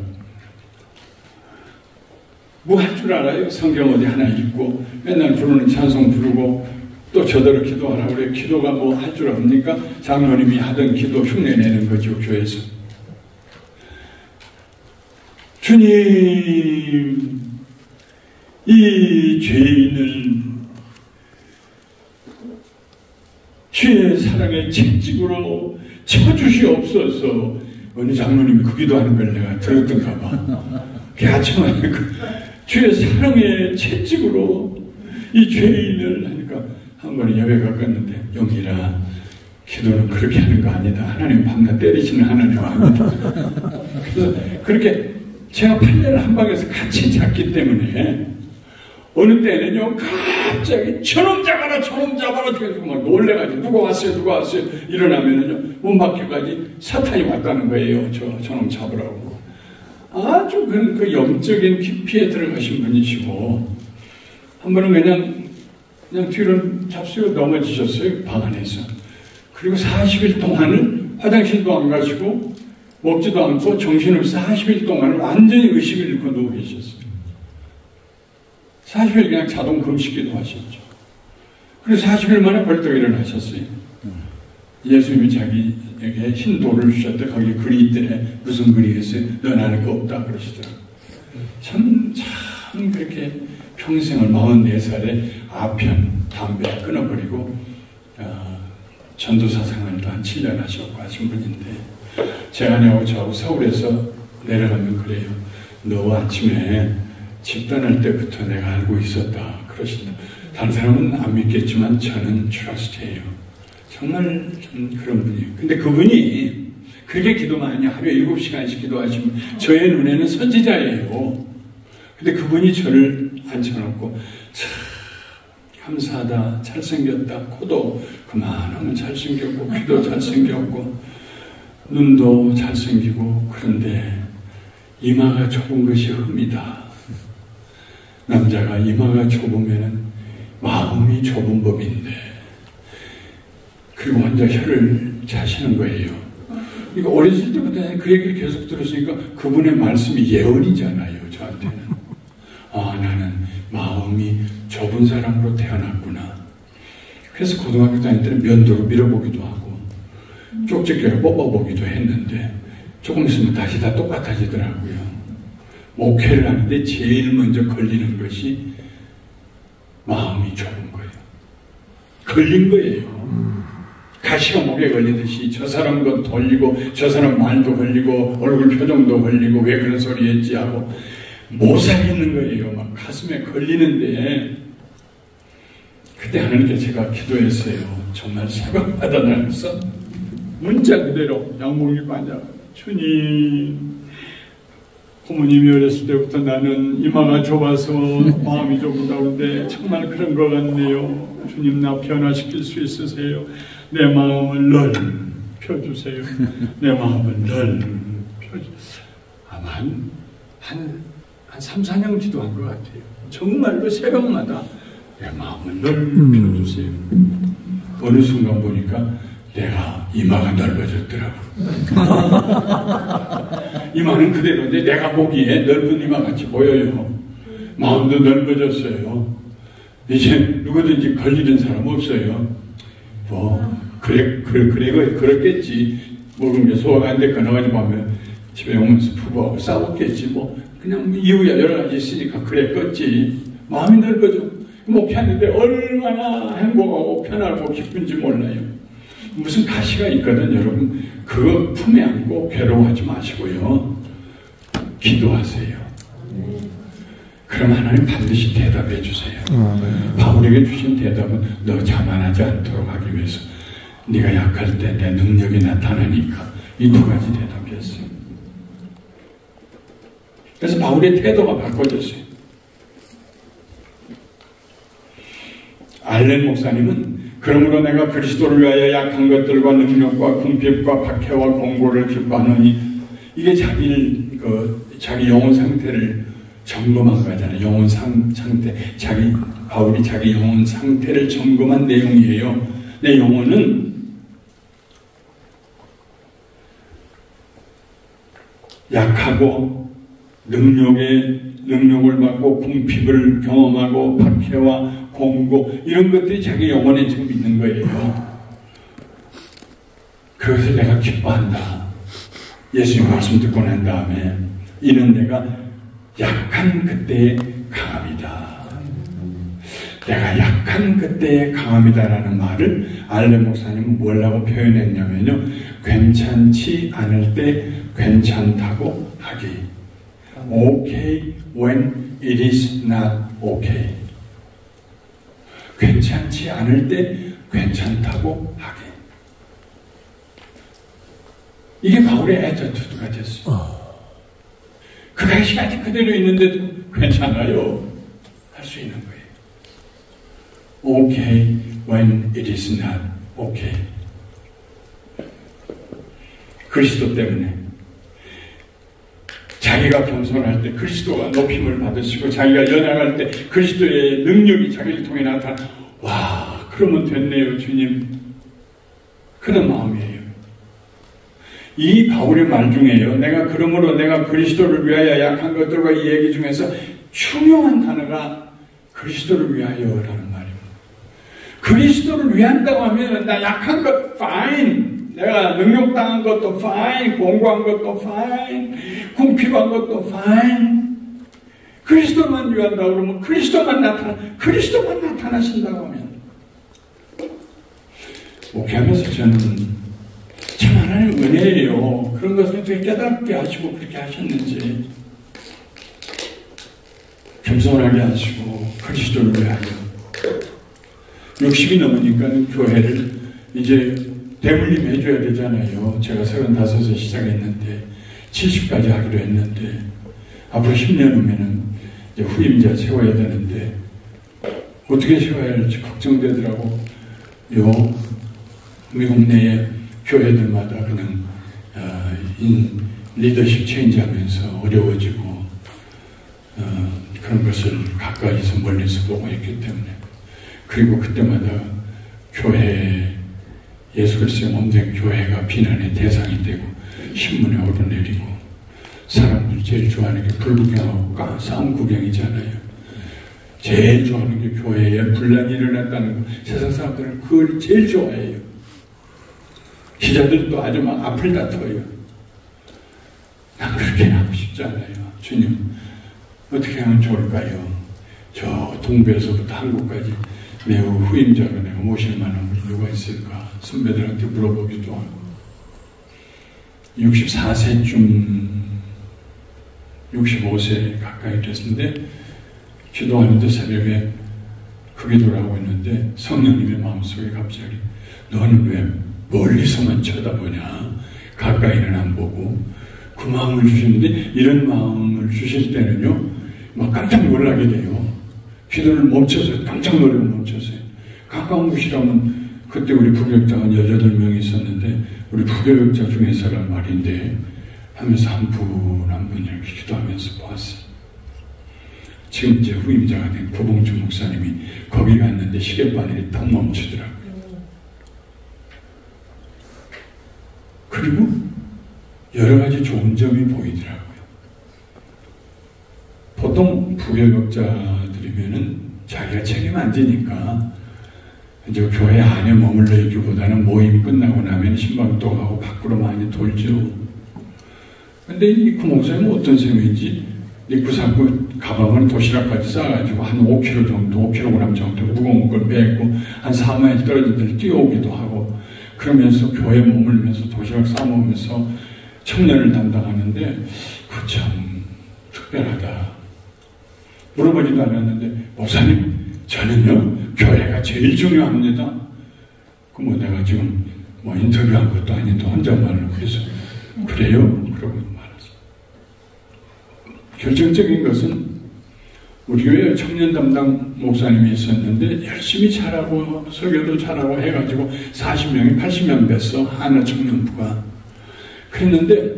뭐 할 줄 알아요? 성경 어디 하나 읽고 맨날 부르는 찬송 부르고 또 저대로 기도하라고 그래요. 기도가 뭐 할 줄 압니까? 장로님이 하던 기도 흉내내는 거죠, 교회에서. 주님, 이 죄인을 주의 사랑의 채찍으로 쳐주시옵소서. 어느 장로님이 그 기도하는 걸 내가 들었던가 봐. 아침에 주의 사랑의 채찍으로 이 죄인을 하니까 한 번에 예배가 갔는데, 영이라 기도는 그렇게 하는 거 아니다. 하나님 밤낮 때리시는 하나님 아니다. 그래서 그렇게 제가 8년을 한 방에서 같이 잤기 때문에 어느 때는요 갑자기 저놈 잡아라 계속 막 놀래가지고 누가 왔어요 일어나면은요 문 밖에까지 사탄이 왔다는 거예요. 저놈 잡으라고. 아주 그 영적인 깊이에 들어가신 분이시고, 한 번은 그냥 뒤로 잡수고 넘어지셨어요, 방 안에서. 그리고 40일 동안을 화장실도 안 가시고 먹지도 않고 정신없이 40일 동안을 완전히 의식을 잃고 누워 계셨어요. 40일 그냥 자동 금식기도 하셨죠. 그리고 40일 만에 벌떡 일어나셨어요. 예수님이 자기에게 흰 돌을 주셨대. 거기 글이 있더래. 무슨 글이 있어요? 넌 알 거 없다 그러시더라고요. 참 그렇게 평생을 44살에 아편, 담배 끊어버리고 전도사 생활도 한 7년 하셨고 하신 분인데, 제 아내하고 저하고 서울에서 내려가면 그래요. 너 아침에 집 떠날 때부터 내가 알고 있었다 그러신다. 다른 사람은 안 믿겠지만 저는 트러스트예요. 정말 좀 그런 분이에요. 근데 그분이 그렇게 기도 많이 하루에 7시간씩 기도하시면 저의 눈에는 선지자예요. 근데 그분이 저를 앉혀놓고 감사하다. 잘생겼다. 코도 그만하면 잘생겼고, 귀도 잘생겼고, 눈도 잘생기고. 그런데 이마가 좁은 것이 흠이다. 남자가 이마가 좁으면 마음이 좁은 법인데, 그리고 혼자 혀를 자시는 거예요. 그러니까 어렸을 때부터 그 얘기를 계속 들었으니까 그분의 말씀이 예언이잖아요, 저한테는. 아, 나는 마음이 좁은 사람으로 태어났구나. 그래서 고등학교 다닐 때는 면도로 밀어보기도 하고 쪽집게로 뽑아보기도 했는데 조금 있으면 다시 다 똑같아지더라고요. 목회를 하는데 제일 먼저 걸리는 것이 마음이 좁은 거예요. 걸린 거예요. 가시가 목에 걸리듯이 저 사람 것 걸리고 저 사람 말도 걸리고 얼굴 표정도 걸리고 왜 그런 소리 했지 하고 못 살겠는 거예요. 막 가슴에 걸리는데 그때 하나님께 제가 기도했어요. 정말 새벽마다 나면서 문자 그대로 양복 입고 앉아 주님, 부모님이 어렸을 때부터 나는 이마가 좁아서 마음이 좁은 가운데 정말 그런 것 같네요. 주님, 나 변화시킬 수 있으세요? 내 마음을 넓혀주세요. 내 마음을 넓혀주세요. 아마 한 3, 4년 기도한 것 같아요. 정말로 새벽마다 내 마음을 넓혀주세요. 어느 순간 보니까 내가 이마가 넓어졌더라고. 이마는 그대로인데 내가 보기에 넓은 이마 같이 보여요. 마음도 넓어졌어요. 이제 누구든지 걸리는 사람 없어요. 그랬겠지. 먹은 게 소화가 안 됐거나 보면 집에 오면서 부부하고 싸웠겠지. 그냥 이유야 여러 가지 있으니까 그랬겠지. 마음이 넓어져. 목회하는데 얼마나 행복하고 편하고 기쁜지 몰라요. 무슨 가시가 있거든, 여러분. 그거 품에 안고 괴로워하지 마시고요. 기도하세요. 그럼 하나님 반드시 대답해 주세요. 바울에게 주신 대답은 너 자만하지 않도록 하기 위해서 네가 약할 때 내 능력이 나타나니까 이 두 가지 대답이었어요. 그래서 바울의 태도가 바꿔졌어요. 알렌 목사님은 그러므로 내가 그리스도를 위하여 약한 것들과 능력과 궁핍과 박해와 공고를 기뻐하노니 이게 자기 영혼 상태를 점검한 거잖아요. 영혼 상태. 바울이 자기 영혼 상태를 점검한 내용이에요. 내 영혼은 약하고 능력을 받고 궁핍을 경험하고 박해와 공고 이런 것들이 자기 영혼에 지금 있는 거예요. 그것을 내가 기뻐한다. 예수님 말씀 듣고 난 다음에 이는 내가 약한 그때의 강함이다. 내가 약한 그때의 강함이다라는 말을 알렌 목사님은 뭐라고 표현했냐면요. 괜찮지 않을 때 괜찮다고 하기. Okay when it is not okay. 괜찮지 않을 때 괜찮다고 하기. 이게 바울의 애저투드가 됐어요. 그 가시가 아직 그대로 있는데도 괜찮아요. 할 수 있는 거예요. Okay when it is not okay. 그리스도 때문에 자기가 겸손할 때 그리스도가 높임을 받으시고 자기가 연약할 때 그리스도의 능력이 자기를 통해 나타나. 와, 그러면 됐네요, 주님. 그런 마음이에요. 이 바울의 말 중에요. 그러므로 내가 그리스도를 위하여 약한 것들과 이 얘기 중에서 중요한 단어가 그리스도를 위하여라는 말입니다. 그리스도를 위한다고 하면 나 약한 것 fine. 내가 능력당한 것도 fine. 공고한 것도 fine. 궁핍한 것도 fine. 그리스도만 위한다고 그러면 그리스도만 나타나신다고 하면 목회하면서 저는 참 하나님 은혜예요. 그런 것을 어떻게 깨닫게 하시고 그렇게 하셨는지 겸손하게 하시고 그리스도를 위하여 60이 넘으니까 교회를 이제 대물림 해줘야 되잖아요. 제가 35에 시작했는데 70까지 하기로 했는데 앞으로 10년 후면은 이제 후임자 세워야 되는데 어떻게 세워야 할지 걱정되더라고. 미국 내에 교회들마다 그냥 리더십 체인지하면서 어려워지고 그런 것을 가까이서 멀리서 보고 있기 때문에, 그리고 그때마다 교회, 예수 그리스도의 몸된 교회가 비난의 대상이 되고 신문에 오르내리고, 사람들이 제일 좋아하는 게 불구경하고 싸움 구경이잖아요. 제일 좋아하는 게 교회에 분란이 일어났다는 거. 세상 사람들은 그걸 제일 좋아해요. 기자들도 아주 막 앞을 다퉈요. 난 그렇게 하고 싶지 않아요. 주님, 어떻게 하면 좋을까요? 저 동부에서부터 한국까지 매우 후임자로 내가 모실 만한 분이 누가 있을까? 선배들한테 물어보기도 하고. 64세쯤 65세 가까이 됐는데 기도하는데 새벽에 그 기도를 하고 있는데 성령님의 마음속에 갑자기 너는 왜 멀리서만 쳐다보냐? 가까이는 안 보고. 그 마음을 주시는데, 이런 마음을 주실 때는요 막 깜짝 놀라게 돼요. 기도를 멈춰서 깜짝 놀라고 멈춰서요. 가까운 곳이라면, 그때 우리 부교역자가 18명이 있었는데 우리 부교역자 중에서란 말인데 하면서 한 분 한 분 이렇게 기도하면서 보았어요. 지금 이제 후임자가 된 구봉주 목사님이 거기 갔는데 시계바늘이 딱 멈추더라고요. 그리고 여러 가지 좋은 점이 보이더라고요. 보통 부교역자들이면은 자기가 책임 안 지니까 이제 교회 안에 머물러 있기보다는 모임 끝나고 나면 신방도 가고 밖으로 많이 돌죠. 근데 이 목사님은 어떤 셈인지 입구 잡고 가방을 도시락까지 싸가지고 한 5kg 정도, 5kg 정도 무거운 걸 메고 한 4마일 떨어진 데를 뛰어오기도 하고, 그러면서 교회에 머물면서 도시락 싸먹으면서 청년을 담당하는데 그 참 특별하다. 물어보지도 않았는데, 목사님, 저는요 교회가 제일 중요합니다. 그 내가 지금 인터뷰한 것도 아닌데 혼잣말로 그래서 그래요? 그러고 말았어요. 결정적인 것은 우리 교회 청년 담당 목사님이 있었는데 열심히 잘하고 설교도 잘하고 해가지고 40명이 80명 됐어. 하나 청년부가. 그랬는데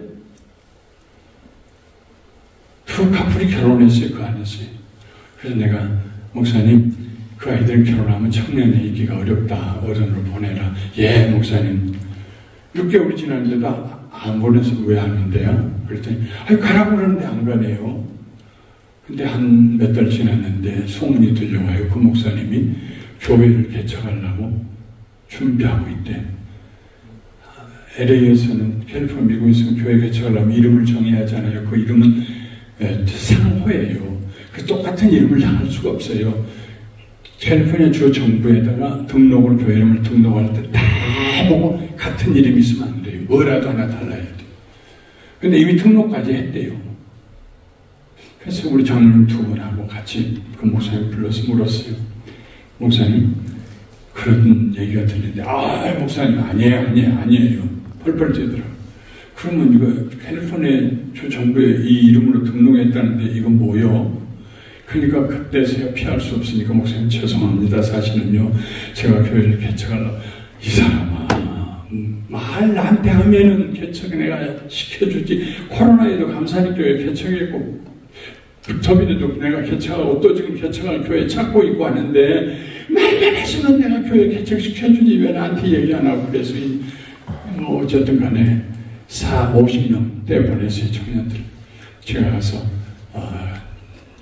두 커플이 결혼했어요. 그 안에서요. 그래서 내가 목사님, 그 아이들 결혼하면 청년에 있기가 어렵다. 어른으로 보내라. 예, 목사님. 6개월이 지났는데도 안 보내서 왜 하는데요? 그랬더니 가라고 그러는데 안 가네요. 근데 한 몇 달 지났는데 소문이 들려와요. 그 목사님이 교회를 개척하려고 준비하고 있대. LA에서는, 캘리포니아 미국에서는 교회 개척하려면 이름을 정해야 하잖아요. 그 이름은 상호예요. 그 똑같은 이름을 다 할 수가 없어요. 캘리포니아 주 정부에다가 등록을, 교회 이름을 등록할 때 다 보고 같은 이름이 있으면 안 돼요. 뭐라도 하나 달라야 돼요. 근데 이미 등록까지 했대요. 그래서 우리 장로님 두 분하고 같이 그 목사님 불러서 물었어요. 목사님, 그런 얘기가 들리는데, 목사님, 아니에요. 펄펄 뛰더라고요. 그러면 이거 캘리포니아 주 정부에 이 이름으로 등록했다는데 이건 뭐요? 그러니까 그때서야 피할 수 없으니까 목사님 죄송합니다. 사실은요, 제가 교회를 개척하려고. 이 사람아, 말 나한테 하면은 개척 내가 시켜주지. 코로나에도 감사하니 교회 개척했고, 북터빈에도 내가 개척하고, 또 지금 개척할 교회 찾고 있고 하는데, 말만 했으면 내가 교회 개척시켜주지. 왜 나한테 얘기 안 하고. 그래서 어쨌든 간에 50명 때 보냈어요. 청년들. 제가 가서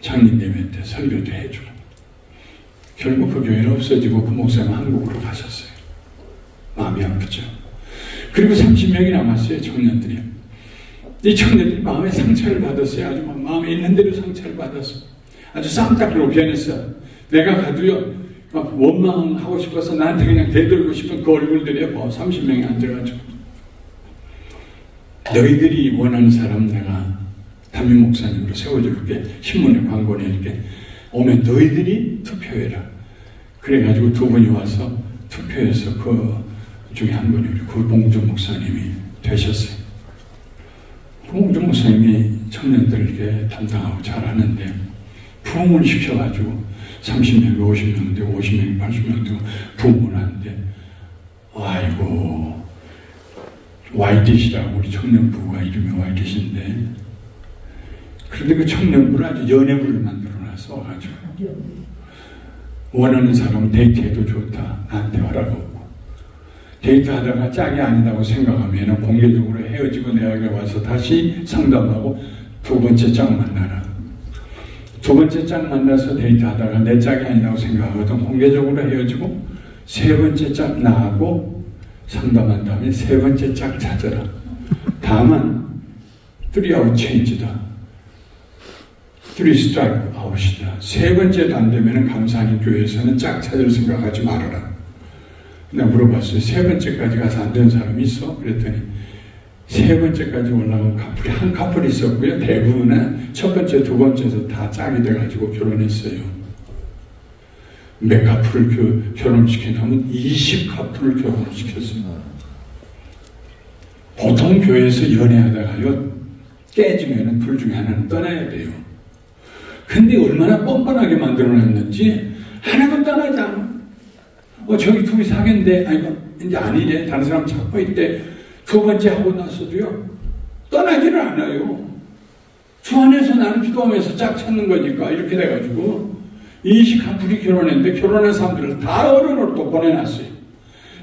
장님님한테 설교도 해주고, 결국 그 교회는 없어지고 그 목사님 한국으로 가셨어요. 마음이 아프죠. 그리고 30명이 남았어요. 청년들이. 이 청년들이 마음에 상처를 받았어요. 아주 마음에 있는 대로 상처를 받았어. 아주 쌈딱으로 변했어. 내가 가도요 막 원망하고 싶어서 나한테 그냥 대들고 싶은 그 얼굴들이 30명이 앉아가지고, 너희들이 원하는 사람 내가 담임 목사님으로 세워줄게. 신문에 광고 낼게. 오면 너희들이 투표해라. 그래가지고 두 분이 와서 투표해서 그 중에 한 분이 우리 구봉주 목사님이 되셨어요. 구봉주 목사님이 청년들에게 담당하고 잘하는데 부흥을 시켜가지고 30명이 50명 되고 50명이 80명 되고 부흥을 하는데, 아이고, YDC라고 우리 청년부가 이름이 YDC인데, 그런데 그 청년부를 아주 연예부를 만들어놔서 가지고 원하는 사람은 데이트해도 좋다, 나한테 허락하고, 데이트하다가 짝이 아니다고 생각하면 공개적으로 헤어지고 내가 와서 다시 상담하고 두 번째 짝 만나라. 두 번째 짝 만나서 데이트하다가 내 짝이 아니라고 생각하거든 공개적으로 헤어지고 세 번째 짝 나하고 상담한 다음에 세 번째 짝 찾아라. 다만 3아웃 체인지다. 3 스트라이크 아웃이다. 세 번째도 안 되면 감사하는 교회에서는 짝 찾을 생각하지 말아라. 내가 물어봤어요. 세 번째까지 가서 안 된 사람이 있어? 그랬더니 세 번째까지 올라간 커플이 한 커플이 있었고요. 대부분은 첫 번째, 두 번째에서 다 짝이 돼가지고 결혼했어요. 몇 커플을 결혼시키냐면 20 커플을 결혼시켰어요. 보통 교회에서 연애하다가요 깨지면 둘 중에 하나는 떠나야 돼요. 근데 얼마나 뻔뻔하게 만들어놨는지 하나도 떠나지 않아. 저기 둘이 사귀는데 아이고 이제 아니래. 다른 사람 찾고 있대. 두 번째 하고 나서도요 떠나지를 않아요. 주 안에서 나는 기도하면서 짝 찾는 거니까 이렇게 돼가지고 20 커플이 결혼했는데 결혼한 사람들을 다 어른으로 또 보내놨어요.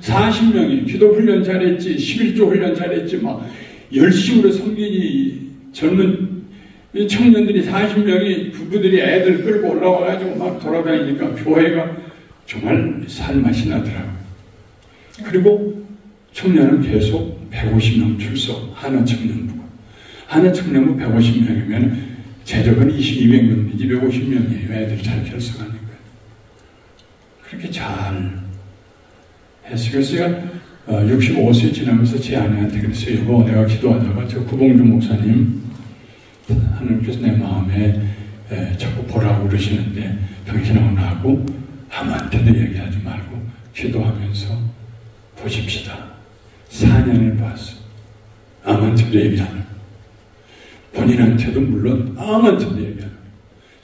40명이 기도 훈련 잘했지, 11조 훈련 잘했지, 막 열심으로 섬기니 젊은 청년들이 40명이 부부들이 애들 끌고 올라와가지고 막 돌아다니니까 교회가 정말 살맛이 나더라고요. 그리고 청년은 계속 150명 출석, 하나 청년부가. 하나 청년부 150명이면 재적은 200명이지 250명이에요. 애들 잘 결석하니까. 그렇게 잘 했어요. 그래서 제가 65세 지나면서 제 아내한테 그랬어요. 여보, 내가 기도하다가 저 구봉주 목사님 하나님께서 내 마음에 자꾸 보라고 그러시는데 당신하고 나하고 아무한테도 얘기하지 말고 기도하면서 보십시다. 4년을 봤어. 아무한테도 얘기 안 하고 본인한테도 물론 아무한테도 얘기 안 하고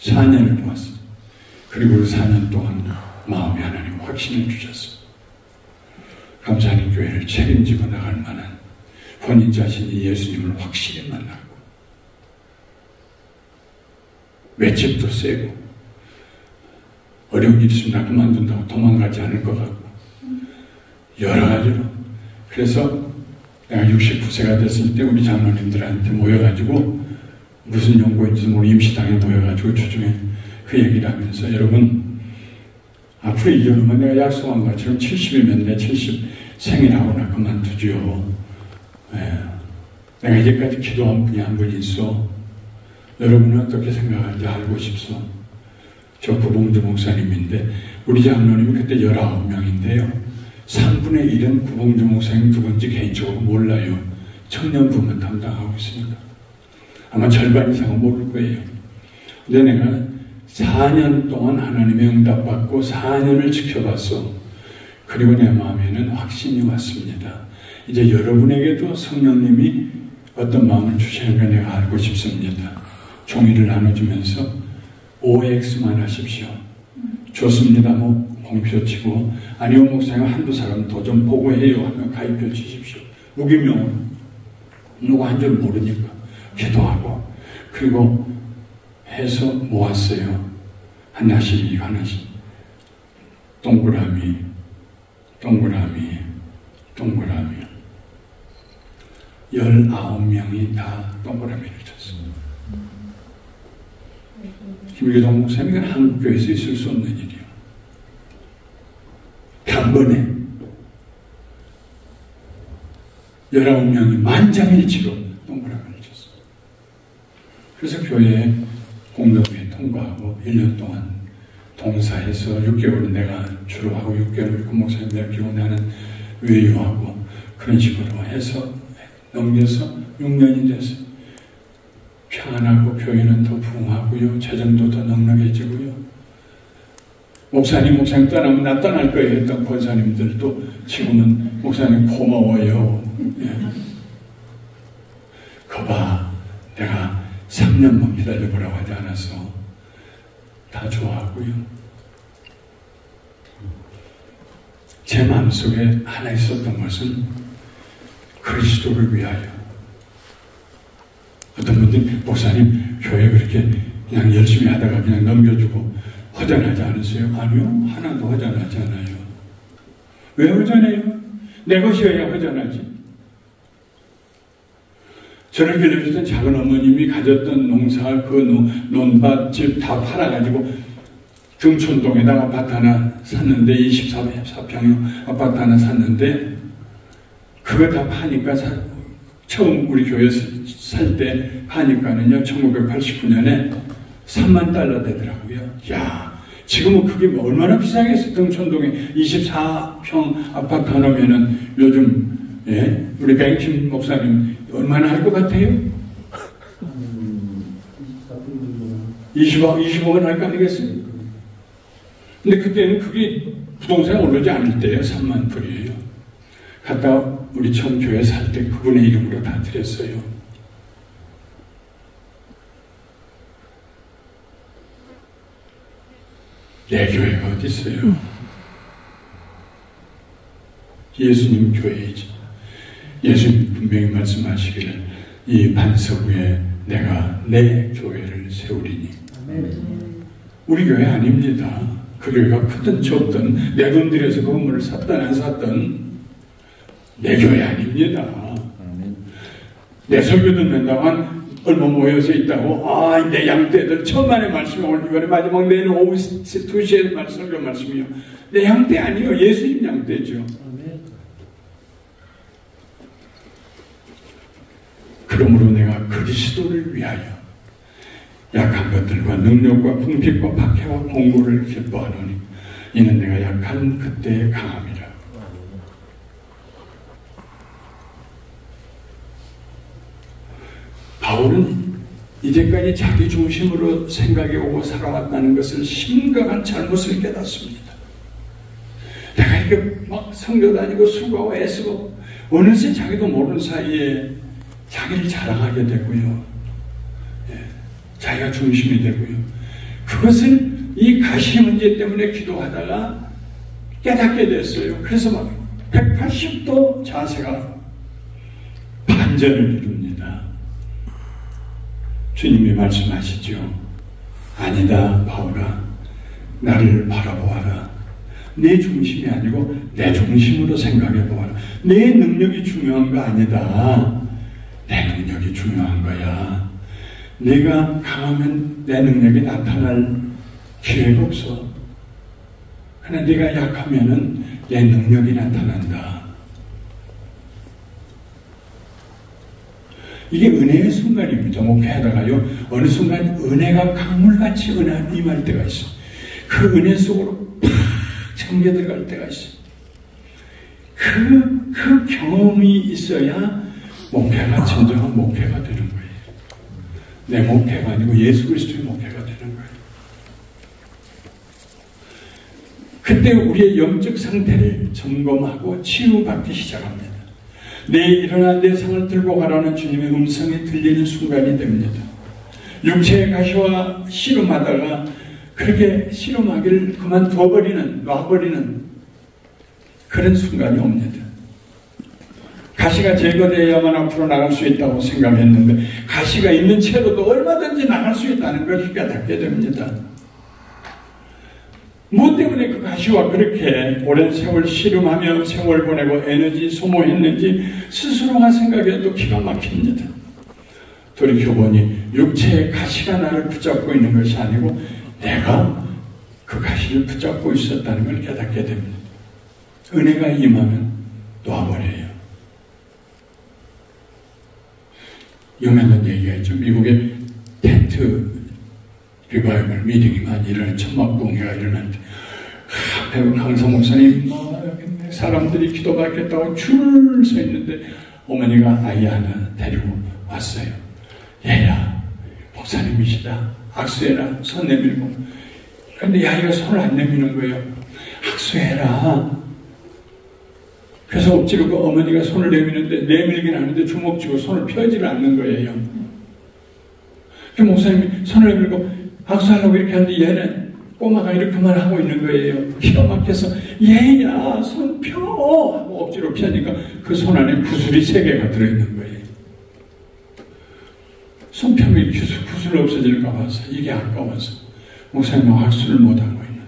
4년을 봤어. 그리고 4년 동안 마음에 하나님 확신을 주셨어. 감사하는 교회를 책임지고 나갈 만한 본인 자신이 예수님을 확실히 만났고 맷집도 세고 어려운 일이 있으면 그만둔다고 도망가지 않을 것 같고 여러 가지로. 그래서 내가 69세가 됐을 때 우리 장로님들한테 모여가지고 무슨 연구인지 모르는 임시당에 모여가지고 주중에 그 얘기를 하면서 여러분 앞으로 1년 후면 내가 약속한 것처럼 70이면 내 70 생일하고 나 그만두지요. 내가 이제까지 기도한 분이 한 분 있어. 여러분은 어떻게 생각하는지 알고 싶소. 저 구봉주 목사님인데 우리 장로님이 그때 19명인데요. 3분의 1은 구봉주 목사님 누군지 개인적으로 몰라요. 청년부만 담당하고 있으니까. 아마 절반 이상은 모를 거예요. 근데 내가 4년 동안 하나님의 응답받고 4년을 지켜봤어. 그리고 내 마음에는 확신이 왔습니다. 이제 여러분에게도 성령님이 어떤 마음을 주시는 걸 내가 알고 싶습니다. 종이를 나눠주면서 OX만 하십시오. 좋습니다. 뭐 공표 치고 아니요 목사님 한두 사람 더 좀 보고 해요 하면 가입표 치십시오. 무기명으로 누가 한 줄 모르니까 기도하고 그리고 해서 모았어요. 하나씩 하나씩 동그라미 19명이 다 동그라미를 쳤습니다. 김기동 목사님이 한국교회에서 있을 수 없는 일이에요. 단번에 19명이 만장일치로 동그라미를 쳤어요. 그래서 교회에 공동회에 통과하고 1년 동안 동사해서 6개월은 내가 주로 하고 6개월 그 목사님 맡기고 나는 외유하고 그런 식으로 해서 넘겨서 6년이 됐어요. 평안하고 교회는 더 부흥하고요. 재정도 더 넉넉해지고요. 목사님 떠나면 나 떠날 거예요 했던 권사님들도 지금은 목사님 고마워요. 거봐 내가 3년만 기다려보라고 하지 않았어. 다 좋아하고요. 제 마음속에 하나 있었던 것은 그리스도를 위하여. 어떤 분들이 목사님 교회 그렇게 그냥 열심히 하다가 그냥 넘겨주고 허전하지 않으세요? 아니요, 하나도 허전하지 않아요. 왜 허전해요? 내 것이어야 허전하지. 저를 길러주던 작은 어머님이 가졌던 농사, 그 논밭집 다 팔아가지고 등촌동에다가 아파트 하나 샀는데, 24평형 아파트 하나 샀는데, 그거 다 파니까, 처음 우리 교회에서 살 때 파니까는요, 1989년에 3만 달러 되더라고요. 야, 지금은 그게 얼마나 비싸겠어. 등촌동에 24평 아파트 하나면은 요즘, 예, 우리 뱅킴 목사님 얼마나 할 것 같아요? 20억은 할 거 아니겠어요? 근데 그때는 그게 부동산에 오르지 않을 때예요. 3만 불이에요. 갔다 우리 처음 교회 살 때 그분의 이름으로 다 드렸어요. 내 교회가 어디 있어요? 예수님 교회이지. 예수님 분명히 말씀하시기를 이 반석 위에 내가 내 교회를 세우리니. 우리 교회 아닙니다. 그 교회가 크든 적든 내 돈 들여서 그 건물을 샀든 안 샀든 내 교회 아닙니다. 내 설교 듣는다만 얼마 모여서 있다고 내 양떼들 천만의 말씀이 오늘 이번에 마지막 내일 오후 2시에 설교 말씀이요. 내 양떼 아니요. 예수님 양떼죠. 그러므로 내가 그리스도를 위하여 약한 것들과 능력과 궁핍과 박해와 공고를 기뻐하노니 이는 내가 약한 그때의 강함이라. 바울은 이제까지 자기 중심으로 생각해 오고 살아왔다는 것을 심각한 잘못을 깨닫습니다. 내가 이렇게 막 성교 다니고 수고하고 애쓰고 어느새 자기도 모르는 사이에 자기를 자랑하게 되고요. 자기가 중심이 되고요. 그것을 이 가시 문제 때문에 기도하다가 깨닫게 됐어요. 그래서 막 180도 자세가 반전을 이룹니다. 주님이 말씀하시죠. 아니다, 바울아. 나를 바라보아라. 내 중심이 아니고 내 중심으로 생각해 보아라. 내 능력이 중요한 거 아니다. 내 능력이 중요한 거야. 내가 강하면 내 능력이 나타날 기회가 없어. 그러나 네가 약하면은 내 능력이 나타난다. 이게 은혜의 순간입니다. 목회하다가요, 어느 순간 은혜가 강물같이 은혜 임할 때가 있어요. 그 은혜 속으로 팍 잠겨 들어갈 때가 있어요. 그 경험이 있어야 목회가 진정한 목회가 되는 거예요. 내 목회가 아니고 예수 그리스도의 목회가 되는 거예요. 그때 우리의 영적 상태를 점검하고 치유받기 시작합니다. 내일 일어나 내 상을 들고 가라는 주님의 음성이 들리는 순간이 됩니다. 육체의 가시와 씨름하다가 그렇게 씨름하기를 놔버리는 그런 순간이 옵니다. 가시가 제거되어야만 앞으로 나갈 수 있다고 생각했는데 가시가 있는 채로도 얼마든지 나갈 수 있다는 걸 깨닫게 됩니다. 무엇 때문에 그 가시와 그렇게 오랜 세월 씨름하며 세월 보내고 에너지 소모했는지 스스로가 생각해도 기가 막힙니다. 돌이켜보니 육체의 가시가 나를 붙잡고 있는 것이 아니고 내가 그 가시를 붙잡고 있었다는 걸 깨닫게 됩니다. 은혜가 임하면 놓아버려요. 유명한 얘기가 있죠. 미국의 텐트 리바이벌 미팅이 많이 일어나는 천막공회가 일어났는데 앞에 강사 목사님 사람들이 기도받겠다고 줄 서 있는데 어머니가 아이 하나 데리고 왔어요. 얘야 목사님이시다. 악수해라. 손 내밀고. 그런데 이 아이가 손을 안 내미는 거예요. 악수해라. 그래서 억지로 그 어머니가 손을 내미는데 내밀긴 하는데 주먹 쥐고 손을 펴지를 않는 거예요. 그 목사님이 손을 내밀고 악수하려고 이렇게 하는데 얘는 꼬마가 이렇게만 하고 있는 거예요. 기가 막혀서 얘야 손 펴! 하고 억지로 펴니까 그 손 안에 구슬이 3개가 들어있는 거예요. 손 펴면 구슬 없어질까 봐서 이게 아까워서 목사님은 학술을 못하고 있는.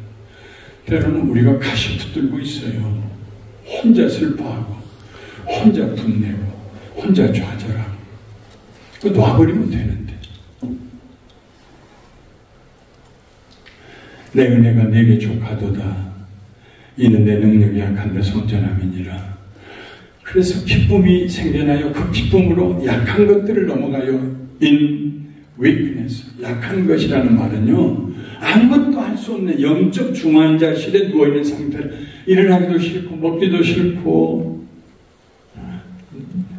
때로는 우리가 가시 붙들고 있어요. 혼자 슬퍼하고 혼자 분내고 혼자 좌절하고 그거 놔버리면 되는데. 내 은혜가 내게 족하도다. 이는 내 능력이 약한데 성전함이니라. 그래서 기쁨이 생겨나요. 그 기쁨으로 약한 것들을 넘어가요. In weakness. 약한 것이라는 말은요, 아무것도 할 수 없는 영적 중환자실에 누워있는 상태를 일어나기도 싫고 먹기도 싫고.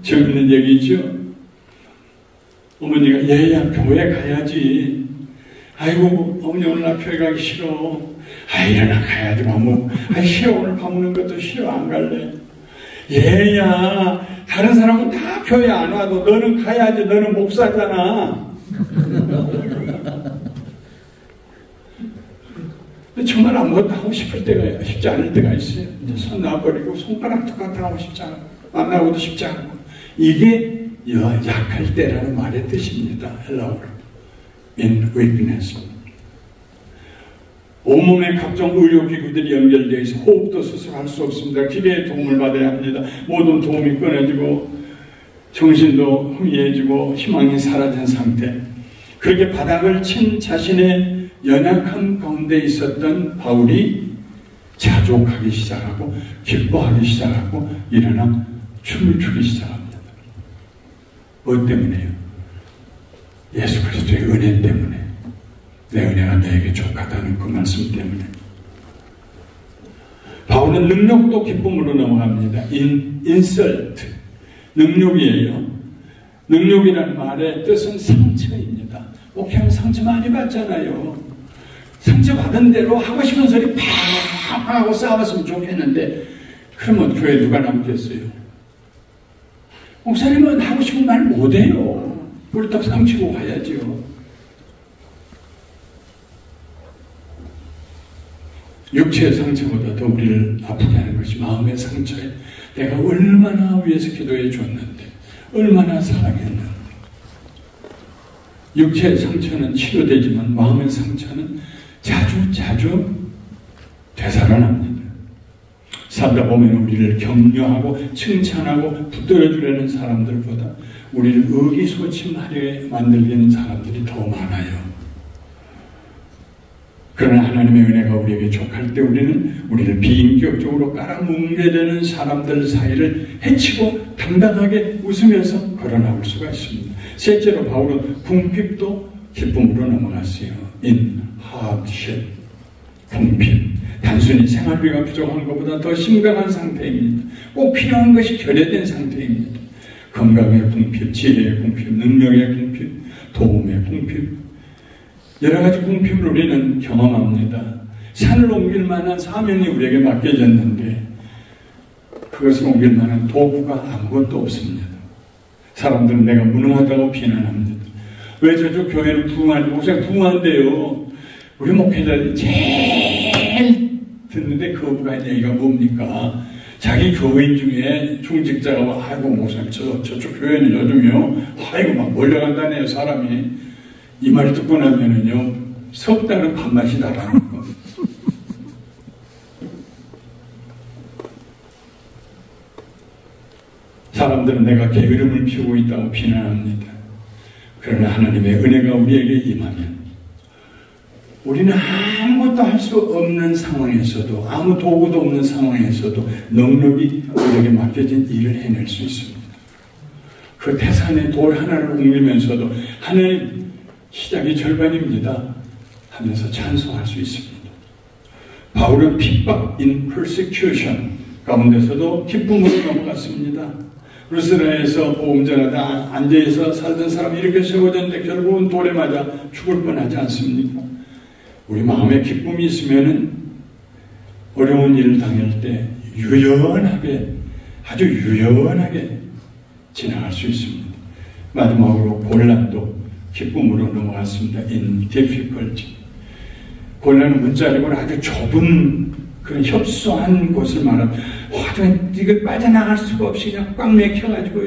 재밌는 얘기죠. 어머니가 얘야 교회 가야지. 아이고 어머니 오늘 나 교회 가기 싫어. 아 일어나 가야지 뭐. 아 싫어 오늘 밥 먹는 것도 싫어 안 갈래. 얘야 다른 사람은 다 교회 안 와도 너는 가야지. 너는 목사잖아. 정말 아무것도 하고 싶을 때가 쉽지 않을 때가 있어요. 손 놔버리고 손가락도 갖다 하고 싶지 않고 만나고도 싶지 않고. 이게 약할 때라는 말의 뜻입니다. 헬라어로. In weakness. 온몸에 각종 의료기구들이 연결되어 있어 호흡도 스스로 할 수 없습니다. 기계의 도움을 받아야 합니다. 모든 도움이 끊어지고 정신도 희미해지고 희망이 사라진 상태. 그렇게 바닥을 친 자신의 연약함 가운데 있었던 바울이 자족하기 시작하고 기뻐하기 시작하고 일어나 춤을 추기 시작합니다. 뭐 때문에요? 예수 그리스도의 은혜 때문에. 내 은혜가 너에게 족하다는 그 말씀 때문에. 바울은 능력도 기쁨으로 넘어갑니다. insult. 능력이에요. 능력이라는 말의 뜻은 상처입니다. 목회하면 상처 많이 받잖아요. 상처 받은 대로 하고 싶은 소리 팍 하고 싸웠으면 좋겠는데 그러면 교회 누가 남겠어요? 목사님은 하고 싶은 말 못해요. 꿀떡 상치고 가야지요. 육체의 상처보다 더 우리를 아프게 하는 것이 마음의 상처에 내가 얼마나 위해서 기도해 줬는데 얼마나 사랑했는데. 육체의 상처는 치료되지만 마음의 상처는 자주 되살아납니다. 살다 보면 우리를 격려하고 칭찬하고 붙들어주려는 사람들보다 우리를 의기소침하게 만들려는 사람들이 더 많아요. 그러나 하나님의 은혜가 우리에게 족할 때 우리를 비인격적으로 깔아뭉개게 되는 사람들 사이를 헤치고 당당하게 웃으면서 걸어나올 수가 있습니다. 실제로 바울은 궁핍도 기쁨으로 넘어갔어요. In hardship. 궁핍. 단순히 생활비가 부족한 것보다 더 심각한 상태입니다. 꼭 필요한 것이 결여된 상태입니다. 건강의 궁핍, 지혜의 궁핍, 능력의 궁핍, 도움의 궁핍. 여러 가지 궁핍을 우리는 경험합니다. 산을 옮길 만한 사명이 우리에게 맡겨졌는데 그것을 옮길 만한 도구가 아무것도 없습니다. 사람들은 내가 무능하다고 비난합니다. 왜 저쪽 교회는 부흥하는데 목사님 부흥한대요. 우리 목회자들이 제일 듣는데 거부가 얘기가 뭡니까? 자기 교인 중에 중직자가 아이고 목사님 저쪽 교회는 요즘요 아이고 막 몰려간다네요 사람이. 이 말 듣고 나면은요 석 달은 밥맛이 나라는 거. 사람들은 내가 게으름을 피우고 있다고 비난합니다. 그러나 하나님의 은혜가 우리에게 임하면 우리는 아무것도 할 수 없는 상황에서도 아무 도구도 없는 상황에서도 넉넉히 우리에게 맡겨진 일을 해낼 수 있습니다. 그 태산에 돌 하나를 옮기면서도 하나님 시작이 절반입니다 하면서 찬송할 수 있습니다. 바울은 핍박, in persecution 가운데서도 기쁨으로 넘어갔습니다. 루스라에서 복음 전하다 앉아서 살던 사람이 이렇게 세워졌는데 결국은 돌에 맞아 죽을 뻔하지 않습니까? 우리 마음에 기쁨이 있으면은 어려운 일을 당할 때 유연하게 아주 유연하게 지나갈 수 있습니다. 마지막으로 곤란도 기쁨으로 넘어갔습니다. In difficulty. 골라는 문자리고는 아주 좁은 그런 협소한 곳을 말하면 하여튼 이걸 빠져나갈 수가 없이 그냥 꽉 막혀가지고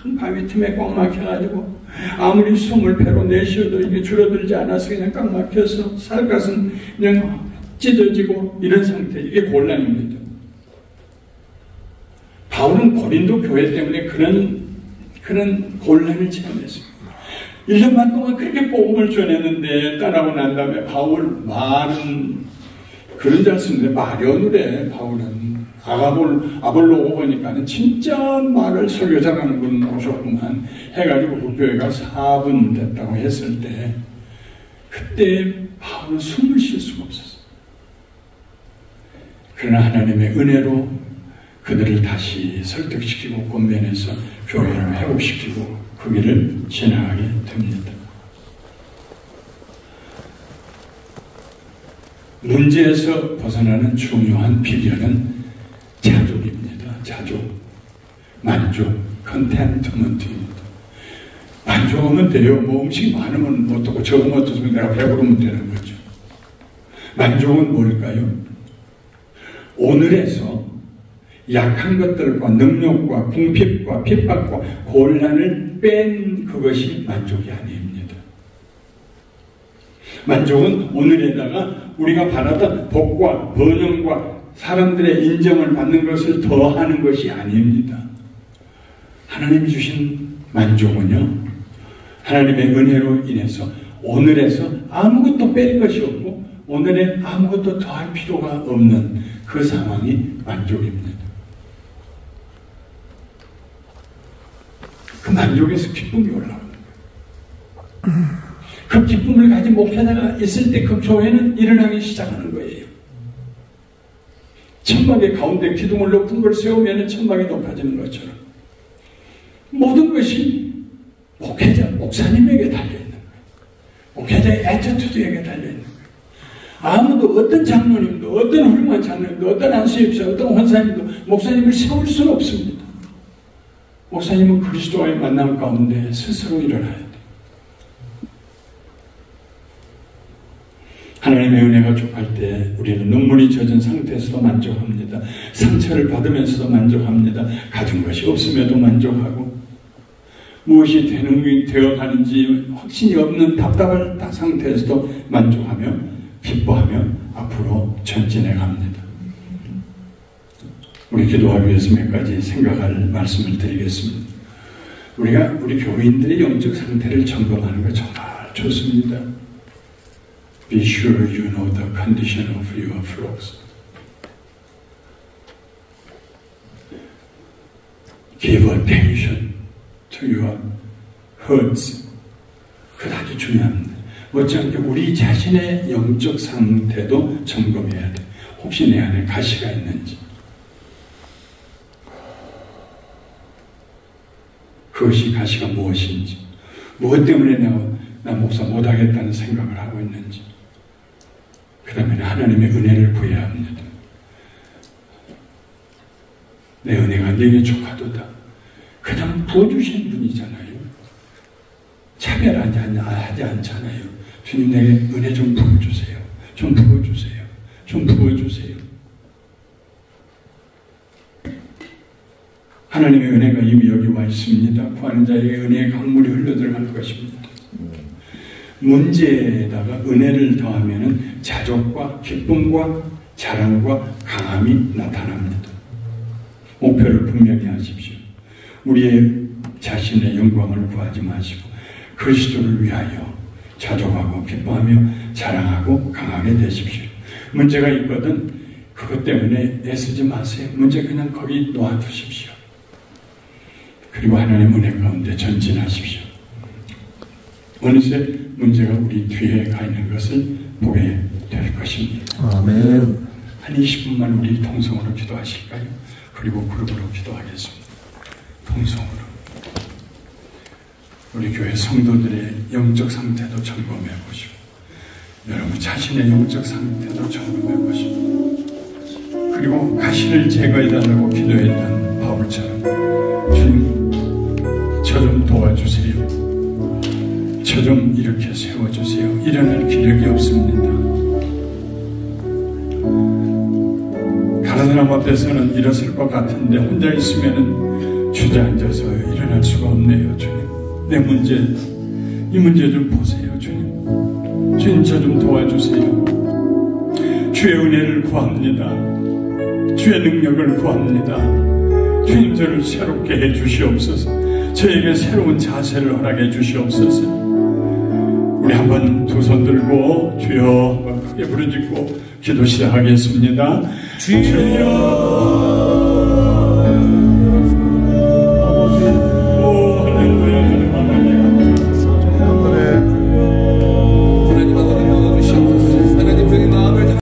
큰 바위 틈에 꽉 막혀가지고 아무리 숨을 배로 내쉬어도 이게 줄어들지 않아서 그냥 꽉 막혀서 살갗은 그냥 찢어지고 이런 상태. 이게 곤란입니다. 바울은 고린도 교회 때문에 그런 곤란을 체험했습니다. 1년 반 동안 그렇게 복음을 전했는데 떠나고 난 다음에 바울 말은 그런 잘 쓰는데 마련으로 바울은 아볼로 보니까는 진짜 말을 설교 잘하는 분 오셨구만 해가지고 그 교회가 4분 됐다고 했을 때 그때 바울은 숨을 쉴 수가 없었어요. 그러나 하나님의 은혜로 그들을 다시 설득시키고 권면해서 교회를 회복시키고 그 길을 지나가게 됩니다. 문제에서 벗어나는 중요한 비결은 자족입니다. 자족, 만족, 컨텐트먼트입니다. 만족하면 돼요. 뭐 음식이 많으면 어떻고 적으면 어떻으면 내가 배부르면 되는 거죠. 만족은 뭘까요? 오늘에서 약한 것들과 능력과 궁핍과 핍박과 곤란을 뺀 그것이 만족이 아닙니다. 만족은 오늘에다가 우리가 바라던 복과 번영과 사람들의 인정을 받는 것을 더하는 것이 아닙니다. 하나님이 주신 만족은요, 하나님의 은혜로 인해서 오늘에서 아무것도 뺄 것이 없고 오늘에 아무것도 더할 필요가 없는 그 상황이 만족입니다. 그 만족에서 기쁨이 올라오는 거예요. 그 기쁨을 가진 목회자가 있을 때 그 교회는 일어나기 시작하는 거예요. 천막의 가운데 기둥을 높은 걸 세우면 천막이 높아지는 것처럼 모든 것이 목사님에게 달려있는 거예요. 목회자의 애티튜드에게 달려있는 거예요. 아무도 어떤 장로님도 어떤 훌륭한 장로님도 어떤 안수입사 어떤 권사님도 목사님을 세울 수는 없습니다. 목사님은 그리스도와의 만남 가운데 스스로 일어나야 돼요. 하나님의 은혜가 족할 때 우리는 눈물이 젖은 상태에서도 만족합니다. 상처를 받으면서도 만족합니다. 가진 것이 없음에도 만족하고 무엇이 되어가는지 확신이 없는 답답한 상태에서도 만족하며 기뻐하며 앞으로 전진해 갑니다. 우리 기도하기 위해서 몇 가지 생각할 말씀을 드리겠습니다. 우리 교인들의 영적 상태를 점검하는 거 정말 좋습니다. Be sure you know the condition of your flocks. Give attention to your herds. 그거 아주 중요합니다. 못지않게 우리 자신의 영적 상태도 점검해야 돼. 혹시 내 안에 가시가 있는지. 그것이 가시가 무엇인지. 무엇 때문에 나 목사 못하겠다는 생각을 하고 있는지. 그 다음에 하나님의 은혜를 구해야 합니다. 내 은혜가 내게 족하도다. 그냥 부어주신 분이잖아요. 차별하지 않잖아요. 주님 내게 은혜 좀 부어주세요. 좀 부어주세요. 좀 부어주세요. 하나님의 은혜가 이미 여기 와 있습니다. 구하는 자에게 은혜의 강물이 흘러들어갈 것입니다. 문제에다가 은혜를 더하면 자족과 기쁨과 자랑과 강함이 나타납니다. 목표를 분명히 하십시오. 우리의 자신의 영광을 구하지 마시고 그리스도를 위하여 자족하고 기뻐하며 자랑하고 강하게 되십시오. 문제가 있거든 그것 때문에 애쓰지 마세요. 문제 그냥 거기 놓아두십시오. 그리고 하나님의 은혜 가운데 전진하십시오. 어느새 문제가 우리 뒤에 가 있는 것을 보게 될 것입니다. 아멘. 한 20분만 우리 통성으로 기도하실까요? 그리고 그룹으로 기도하겠습니다. 통성으로. 우리 교회 성도들의 영적 상태도 점검해 보시고 여러분 자신의 영적 상태도 점검해 보시고 그리고 가시를 제거해달라고 기도했던 바울처럼 주님 저 좀 도와주세요. 저 좀 이렇게 세워주세요. 일어날 기력이 없습니다. 사람 앞에서는 일어설 것 같은데 혼자 있으면은 주저앉아서 일어날 수가 없네요. 주님, 내 문제, 이 문제 좀 보세요. 주님, 주님 저 좀 도와주세요. 주의 은혜를 구합니다. 주의 능력을 구합니다. 주님, 저를 새롭게 해 주시옵소서. 저에게 새로운 자세를 허락해 주시옵소서. 우리 한번 두 손 들고 주여 크게 부르짖고 기도 시작하겠습니다. 주여